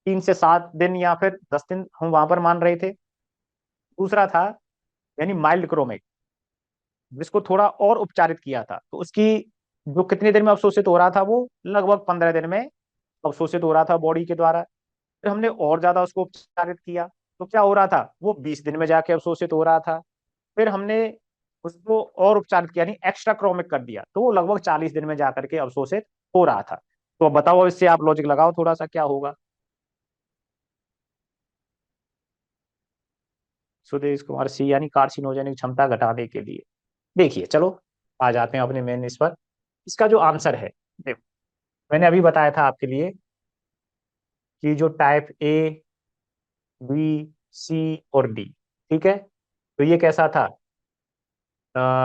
3 से 7 दिन या फिर 10 दिन हम वहां पर मान रहे थे। दूसरा था यानी माइल्ड क्रोमिक, जिसको थोड़ा और उपचारित किया था, तो उसकी जो कितने दिन में अवशोषित हो रहा था, वो लगभग 15 दिन में अवशोषित हो रहा था बॉडी के द्वारा। फिर हमने और ज्यादा उसको उपचारित किया, तो क्या हो रहा था, वो 20 दिन में जाके अवशोषित हो रहा था। फिर हमने उसको और उपचारित किया, यानी एक्स्ट्रा क्रोमिक कर दिया, तो वो लगभग 40 दिन में जाकर के अवशोषित हो रहा था। तो अब बताओ, इससे आप लॉजिक लगाओ थोड़ा सा, क्या होगा। सुदेश कुमार सी, यानी कार्सिनोजेनिक क्षमता घटाने के लिए। देखिए चलो, आ जाते हैं अपने मेन इस पर। इसका जो आंसर है, देखो मैंने अभी बताया था आपके लिए कि जो टाइप ए, बी, सी और डी, ठीक है, तो ये कैसा था,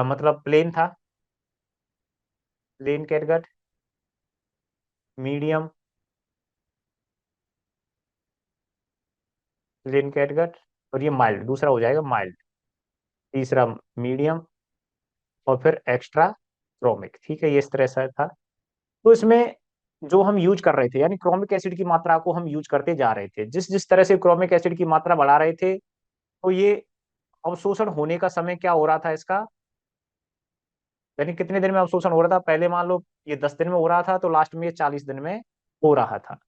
मतलब प्लेन था, plain catgut, medium, plain catgut, और ये माइल्ड, दूसरा हो जाएगा माइल्ड, तीसरा मीडियम, और फिर एक्स्ट्रा क्रोमिक। ठीक है, ये इस तरह से था। तो इसमें जो हम यूज कर रहे थे, यानी क्रोमिक एसिड की मात्रा को हम यूज करते जा रहे थे, जिस जिस तरह से क्रोमिक एसिड की मात्रा बढ़ा रहे थे, तो ये अवशोषण होने का समय क्या हो रहा था इसका, यानी कितने दिन में अवशोषण हो रहा था, पहले मान लो ये 10 दिन में हो रहा था, तो लास्ट में ये 40 दिन में हो रहा था।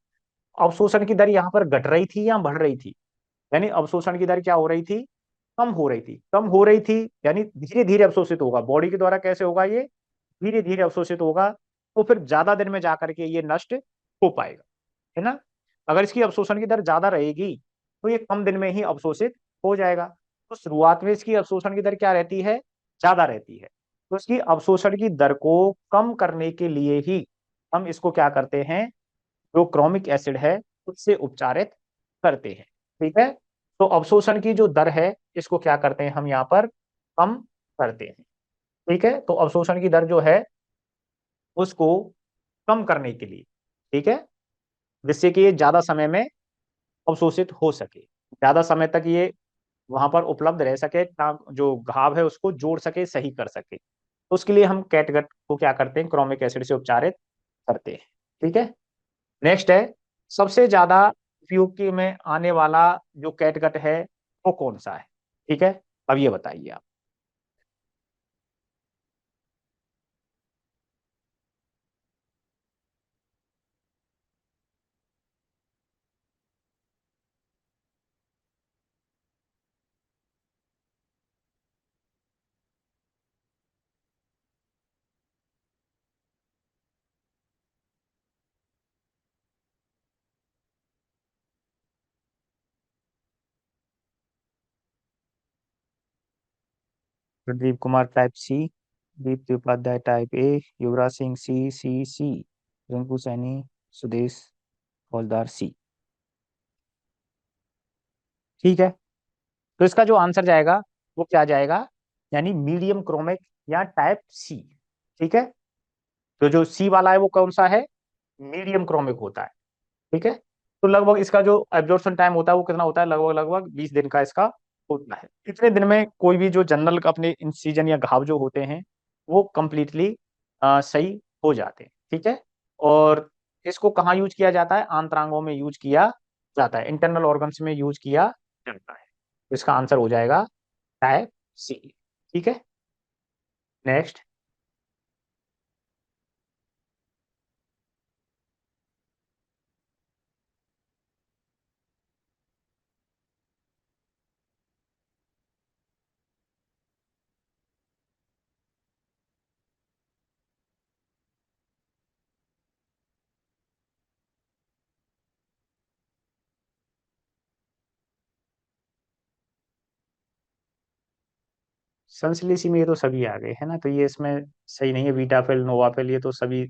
अवशोषण की दर यहाँ पर घट रही थी या बढ़ रही थी, यानी अवशोषण की दर क्या हो रही थी, कम हो रही थी, कम हो रही थी, यानी धीरे धीरे अवशोषित होगा बॉडी के द्वारा, कैसे होगा ये, धीरे धीरे अवशोषित होगा, तो फिर ज्यादा दिन में जाकर के ये नष्ट हो पाएगा, है ना। अगर इसकी अवशोषण की दर ज्यादा रहेगी, तो ये कम दिन में ही अवशोषित हो जाएगा। तो शुरुआत में इसकी अवशोषण की दर क्या रहती है, ज्यादा रहती है, तो इसकी अवशोषण की दर को कम करने के लिए ही हम इसको क्या करते हैं, जो क्रोमिक एसिड है उससे उपचारित करते हैं। ठीक है, तो अवशोषण की जो दर है इसको क्या करते हैं हम यहाँ पर कम करते हैं। ठीक है, तो अवशोषण की दर जो है उसको कम करने के लिए, ठीक है, जिससे कि ये ज्यादा समय में अवशोषित हो सके, ज्यादा समय तक ये वहां पर उपलब्ध रह सके, जो घाव है उसको जोड़ सके, सही कर सके, तो उसके लिए हम कैटगट को क्या करते हैं, क्रोमिक एसिड से उपचारित करते हैं। ठीक है, नेक्स्ट है सबसे ज्यादा उपयोग के में आने वाला जो कैटगट है वो कौन सा है। ठीक है, अब ये बताइए आप। Pradeep Kumar type C, Deepti Upadhyay type A, Yuvraj Singh C C C, Rinku Saini, Sudesh Haldar C. ठीक है, तो इसका जो आंसर जाएगा वो क्या जाएगा, यानी मीडियम क्रोमिक या टाइप सी। ठीक है, तो जो सी वाला है वो कौन सा है, मीडियम क्रोमिक होता है। ठीक है, तो लगभग इसका जो एब्जॉर्प्शन टाइम होता है वो कितना होता है, लगभग लगभग 20 दिन का इसका होता है। इतने दिन में कोई भी जो जनरल अपने इंसिजन या घाव जो होते हैं वो कंप्लीटली सही हो जाते हैं। ठीक है, और इसको कहाँ यूज किया जाता है, आंतरांगों में यूज किया जाता है, इंटरनल ऑर्गन्स में यूज किया जाता है। तो इसका आंसर हो जाएगा टाइप सी। ठीक है, नेक्स्ट। सनसिलिसी में ये तो सभी आ गए है ना, तो ये इसमें सही नहीं है, बीटाफिल नोवाफिल ये तो सभी,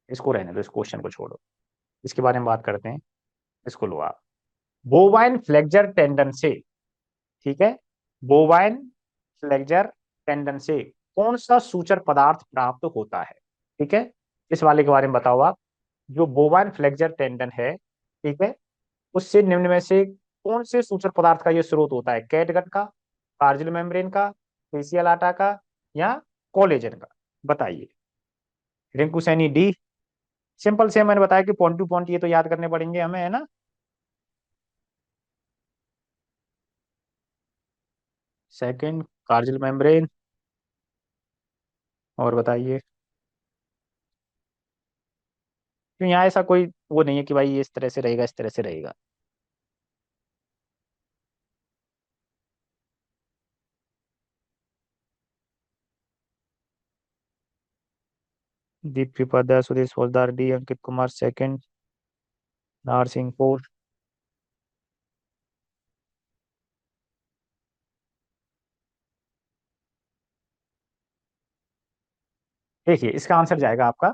इसको रहने दो, इस क्वेश्चन को छोड़ो, इसके बारे में बात करते हैं। इसको लो आप, बोवाइन फ्लेक्सर टेंडन से, ठीक है, बोवाइन फ्लेक्सर टेंडन से कौन सा सूचर पदार्थ प्राप्त होता है। ठीक है, इस वाले के बारे में बताओ आप। जो बोवाइन फ्लेक्सर टेंडन है, ठीक है, उससे निम्न में से कौन से सूचर पदार्थ का ये स्रोत होता है, कैटगट का, कार्जिल मेम्ब्रेन का, फेसियल आटा का, या कोलेजन का, बताइए। रिंकू सैनी डी। सिंपल से मैंने बताया कि पॉइंट टू पॉइंट ये तो याद करने पड़ेंगे हमें, है ना। सेकंड कार्जिल मेम्ब्रेन, और बताइए। तो यहाँ ऐसा कोई वो नहीं है कि भाई ये इस तरह से रहेगा, इस तरह से रहेगा। दीप उपाध्याय, सुरेश फौजदार डी, अंकित कुमार सेकंड, नार सिंह फोर्थ। देखिए इसका आंसर जाएगा आपका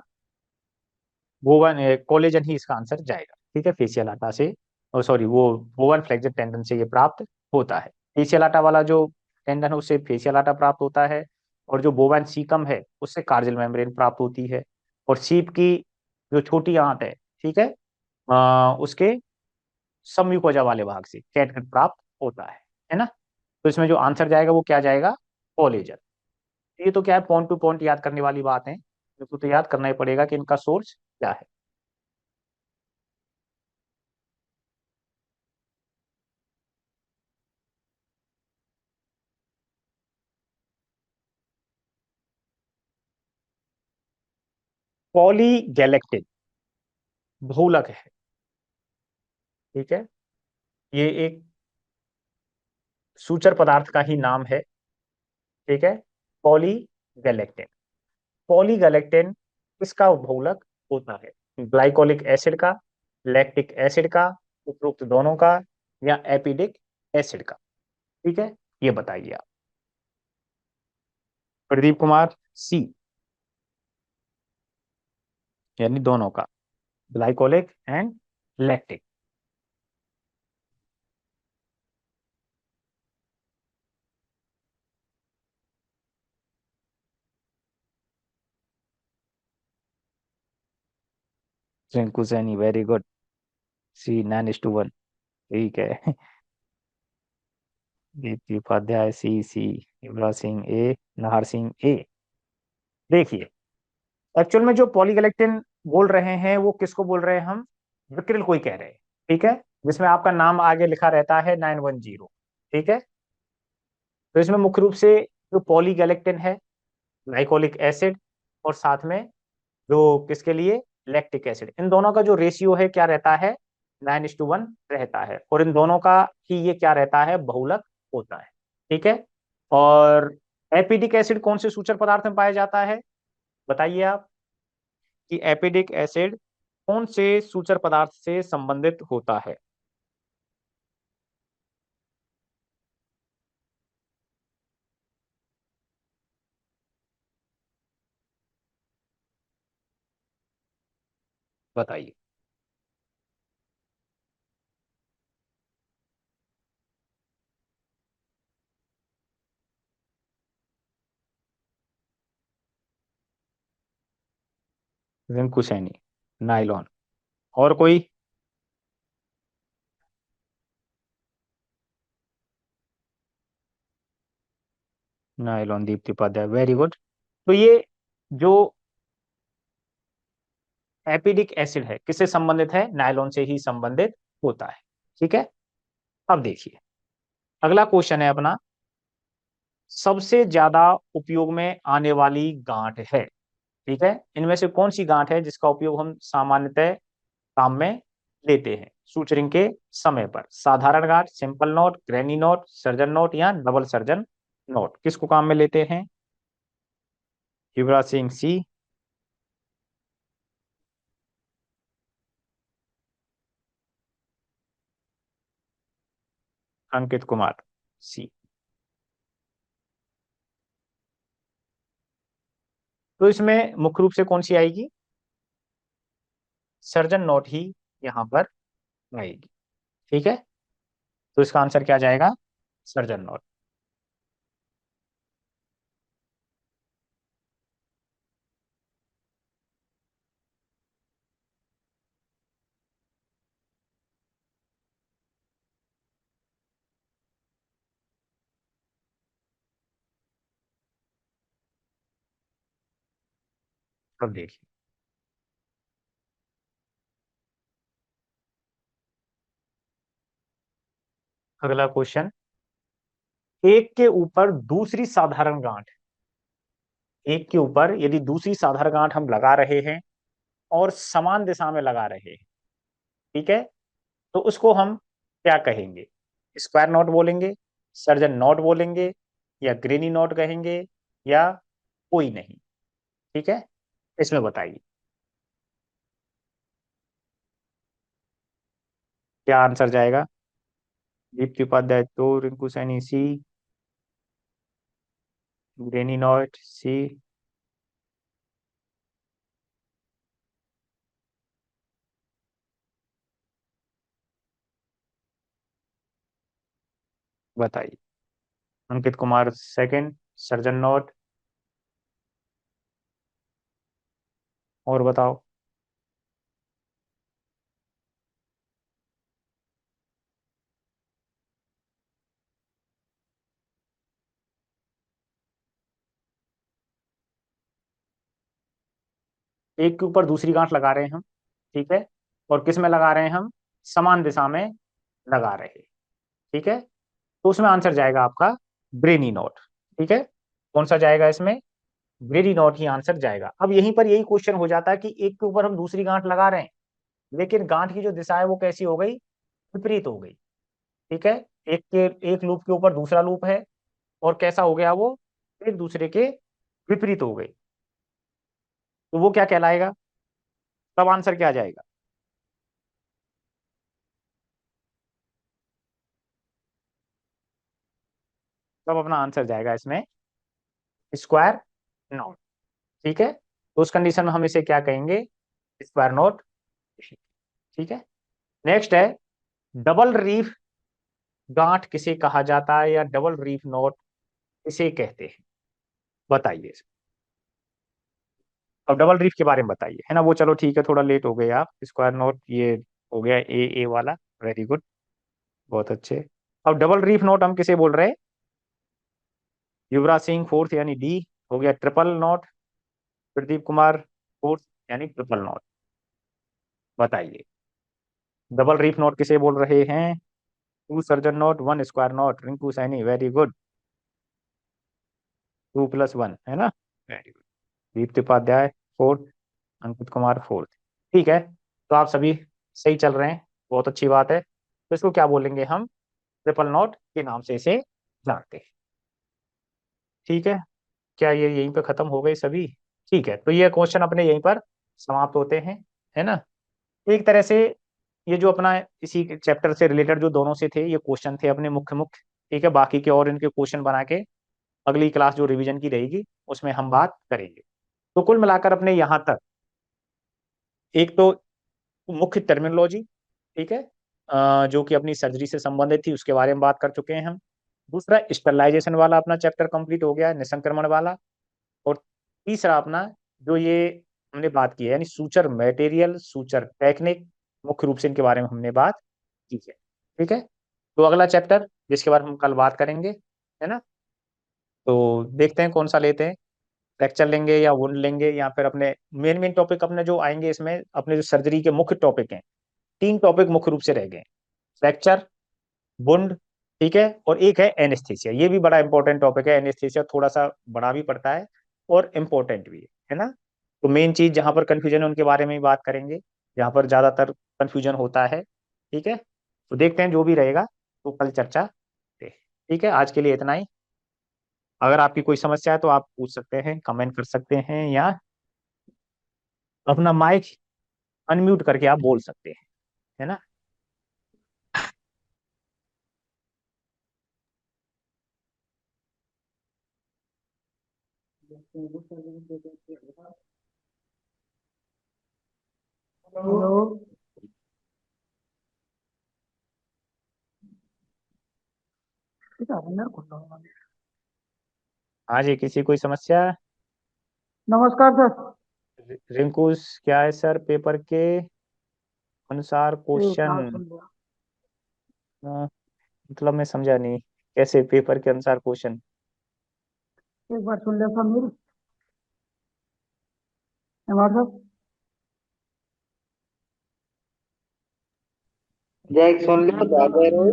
बोवन, कोलेजन ही इसका आंसर जाएगा। ठीक है, फेशियल आटा से, और सॉरी वो बोवन फ्लेक्सर टेंडन से ये प्राप्त होता है। फेशियल आटा वाला जो टेंडन है उससे फेशियल आटा प्राप्त होता है, और जो बोवन सीकम है उससे कार्जिल मेम्ब्रेन प्राप्त होती है, और सीप की जो छोटी आंत है, ठीक है, उसके समयुपजा वाले भाग से कैटगट प्राप्त होता है ना। तो इसमें जो आंसर जाएगा वो क्या जाएगा, कोलेजन। ये तो क्या है, पॉइंट टू पॉइंट याद करने वाली बात है, तो याद करना ही पड़ेगा कि इनका सोर्स क्या है। पॉलीगैलेक्टिक बहुलक है। ठीक है, ये एक सूचर पदार्थ का ही नाम है। ठीक है, पॉलीगैलेक्टिन, पॉलीगैलेक्टिन किसका बहुलक होता है, ग्लाइकोलिक एसिड का, लैक्टिक एसिड का, उपरोक्त दोनों का, या एपिडिक एसिड का। ठीक है, ये बताइए आप। प्रदीप कुमार सी, यानी दोनों का, glycolic and lactic. Rinku Saini, very good. C 9:1। ठीक है। दीप्ति उपाध्याय, सी। युवराज सिंह ए, नाहर सिंह ए। देखिए, एक्चुअल में जो पॉलीगैलेक्टिन बोल रहे हैं वो किसको बोल रहे हैं हम? विक्रिल को ही कह रहे हैं। ठीक है, जिसमें आपका नाम आगे लिखा रहता है 910। ठीक है, तो इसमें मुख्य रूप से जो पॉलीगैलेक्टिन है, ग्लाइकोलिक एसिड, और साथ में जो किसके लिए, लैक्टिक एसिड, इन दोनों का जो रेशियो है क्या रहता है? 9:1 रहता है। और इन दोनों का ही ये क्या रहता है? बहुलक होता है। ठीक है, और एपिडिक एसिड कौन से सूचक पदार्थ में पाया जाता है? बताइए आप, कि एपिडिक एसिड कौन से सूचक पदार्थ से संबंधित होता है? बताइए। रिंकू सैनी, नाइलॉन। और कोई? Nylon, Deepti Upadhyay, very good. तो ये जो एपिडिक एसिड है किससे संबंधित है? नायलॉन से ही संबंधित होता है। ठीक है, अब देखिए, अगला क्वेश्चन है अपना, सबसे ज्यादा उपयोग में आने वाली गांठ है। ठीक है, इनमें से कौन सी गांठ है जिसका उपयोग हम सामान्यतः काम में लेते हैं सूचरिंग के समय पर? साधारण गांठ, simple note, granny note, surgeon note, या डबल सर्जन नोट, किसको काम में लेते हैं? युवराज सिंह, सी। अंकित कुमार, सी। तो इसमें मुख्य रूप से कौन सी आएगी? सर्जन नोट ही यहाँ पर आएगी। ठीक है, तो इसका आंसर क्या जाएगा? Surgeon note. अब देखिए, अगला क्वेश्चन, एक के ऊपर दूसरी साधारण गांठ, एक के ऊपर यदि दूसरी साधारण गांठ हम लगा रहे हैं और समान दिशा में लगा रहे हैं, ठीक है, तो उसको हम क्या कहेंगे? स्क्वायर नॉट बोलेंगे, सर्जन नॉट बोलेंगे, या ग्रेनी नॉट कहेंगे, या कोई नहीं? ठीक है, इसमें बताइए क्या आंसर जाएगा? दीप्ति उपाध्याय, तो रिंकू सैनी, सी। ग्रेनी नॉट, सी। बताइए। Ankit Kumar, second, surgeon note. और बताओ। एक के ऊपर दूसरी गांठ लगा रहे हैं हम, ठीक है, और किस में लगा रहे हैं हम? समान दिशा में लगा रहे हैं। ठीक है, तो उसमें आंसर जाएगा आपका ब्रेनी नोट। ठीक है, कौन सा जाएगा इसमें? ब्रेनी नोट ही आंसर जाएगा। अब यहीं पर यही क्वेश्चन हो जाता है कि एक के ऊपर हम दूसरी गांठ लगा रहे हैं, लेकिन गांठ की जो दिशा है वो कैसी हो गई? विपरीत हो गई। ठीक है, एक लूप के ऊपर दूसरा लूप है, और कैसा हो गया वो? एक दूसरे के विपरीत हो गई। तो वो क्या कहलाएगा? तब आंसर क्या जाएगा? तब अपना आंसर जाएगा इसमें स्क्वायर नॉट। ठीक है, तो उस कंडीशन में हम इसे क्या कहेंगे? Square not. ठीक है, नेक्स्ट है, डबल रीफ गांठ किसे कहा जाता है, या डबल रीफ नॉट किसे कहते हैं? बताइए। अब डबल रीफ के बारे में बताइए, है ना। वो चलो ठीक है, थोड़ा लेट हो गए आप, स्क्वायर नोट ये हो गया ए वाला, वेरी गुड, बहुत अच्छे। अब डबल रीफ नोट हम किसे बोल रहे हैं? युवराज सिंह फोर्थ यानी डी हो गया, triple knot Pradeep Kumar fourth यानी ट्रिपल नॉट। बताइए डबल रीफ नोट किसे बोल रहे हैं? Two surgeon knot, one square knot, Rinku Saini, very good, 2+1 है ना, very good. Deepti Upadhyay fourth, Ankit Kumar fourth. ठीक है, तो आप सभी सही चल रहे हैं, बहुत अच्छी बात है। तो इसको क्या बोलेंगे हम? ट्रिपल नोट के नाम से इसे जानते हैं। ठीक है, क्या ये यहीं पे खत्म हो गए सभी? ठीक है, तो ये क्वेश्चन अपने यहीं पर समाप्त होते हैं, है ना। एक तरह से ये जो अपना इसी चैप्टर से रिलेटेड जो दोनों से थे, ये क्वेश्चन थे अपने मुख्य मुख्य। ठीक है, बाकी के और इनके क्वेश्चन बना के अगली क्लास जो रिवीजन की रहेगी उसमें हम बात करेंगे। तो कुल मिलाकर अपने यहाँ तक एक तो मुख्य टर्मिनोलॉजी, ठीक है, जो कि अपनी सर्जरी से संबंधित थी, उसके बारे में बात कर चुके हैं हम। दूसरा स्टरलाइजेशन वाला अपना चैप्टर कंप्लीट हो गया, निसंक्रमण वाला। और तीसरा अपना जो ये हमने बात की है, यानी सूचर मटेरियल, सूचर टेक्निक, मुख्य रूप से इनके बारे में हमने बात की है। ठीक है, तो अगला चैप्टर जिसके बारे में हम कल बात करेंगे, है ना, तो देखते हैं कौन सा लेते हैं, फ्रैक्चर लेंगे या वुंड लेंगे, या फिर अपने मेन मेन टॉपिक अपने जो आएंगे इसमें, अपने जो सर्जरी के मुख्य टॉपिक हैं, 3 टॉपिक मुख्य रूप से रह गए, फ्रैक्चर, वुंड, ठीक है, और एक है एनेस्थेसिया। ये भी बड़ा इंपॉर्टेंट टॉपिक है, एनेस्थेसिया थोड़ा सा बड़ा भी पड़ता है और इम्पोर्टेंट भी है ना। तो मेन चीज जहां पर कंफ्यूजन है उनके बारे में ही बात करेंगे, जहां पर ज्यादातर कंफ्यूजन होता है। ठीक है, तो देखते हैं जो भी रहेगा, तो कल चर्चा करते हैं। ठीक है, आज के लिए इतना ही। अगर आपकी कोई समस्या है तो आप पूछ सकते हैं, कमेंट कर सकते हैं, या अपना माइक अनम्यूट करके आप बोल सकते हैं, है ना। हेलो। हाँ जी, किसी कोई समस्या? नमस्कार सर। रिंकूस क्या है सर, पेपर के अनुसार एक क्वेश्चन? बात सुन लो। मतलब मैं समझा नहीं, कैसे पेपर के अनुसार क्वेश्चन? एक बार सुन लो सर मेरी। हमारे साहब देख सुन लियो जाते रहो,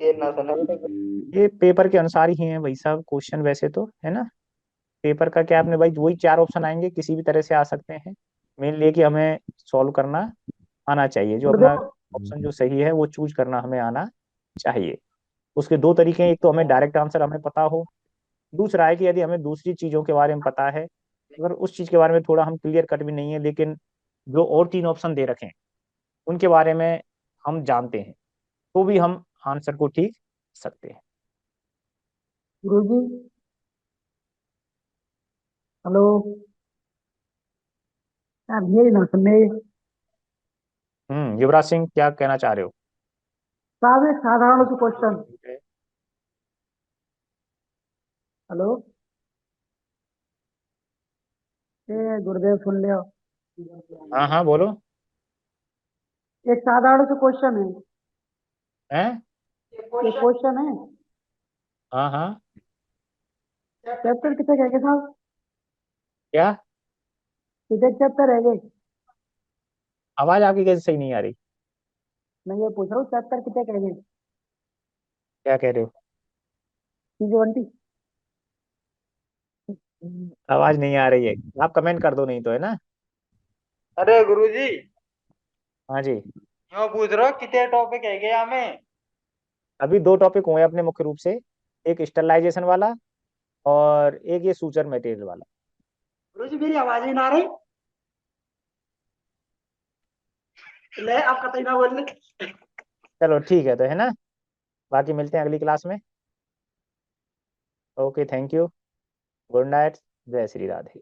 ये ना सुना बेटा। ये पेपर के अनुसार ही है भाई साहब क्वेश्चन, वैसे तो है ना। पेपर का क्या आपने भाई, वही 4 ऑप्शन आएंगे, किसी भी तरह से आ सकते हैं। मेन ये कि हमें सॉल्व करना आना चाहिए, जो अपना गुरुदेव। ऑप्शन जो सही है वो चूज करना हमें आना चाहिए। उसके 2 तरीके हैं, एक तो हमें डायरेक्ट आंसर हमें पता हो, दूसरा है कि यदि हमें दूसरी चीजों के बारे में पता है, अगर उस चीज के बारे में थोड़ा हम क्लियर कट भी नहीं है, लेकिन जो और 3 ऑप्शन दे रखे हैं उनके बारे में हम जानते हैं, तो भी हम आंसर को ठीक सकते हैं। गुरु जी। हेलो। यार मेरी ना सुनने। युवराज सिंह क्या कहना चाह रहे हो? साहब एक साधारण सा क्वेश्चन। हेलो। ए गुरुदेव सुन लियो। हाँ हाँ बोलो। एक साधारण सा क्वेश्चन है। हैं? ये क्वेश्चन है। हाँ हाँ। चैप्टर कितने कह गए साहब? क्या? कितने चैप्टर है गए? आवाज आपकी कैसे सही नहीं आ रही? मैं ये पूछ रहा हूँ चैप्टर कितने कह गए? क्या कह रहे हो? T20। आवाज नहीं आ रही है, आप कमेंट कर दो नहीं तो, है ना। अरे गुरुजी, हाँ जी। यूं पूछ रहा हूँ, कितने टॉपिक है गया हमें? अभी 2 टॉपिक हुए अपने मुख्य रूप से, एक स्टरलाइजेशन वाला और एक ये सूचर मटेरियल वाला। गुरुजी मेरी आवाज ही ना आ रही। ले आप कतई ना बोल। चलो ठीक है, तो है ना, बाकी मिलते हैं अगली क्लास में। Okay, thank you, good night, जय श्री राधे।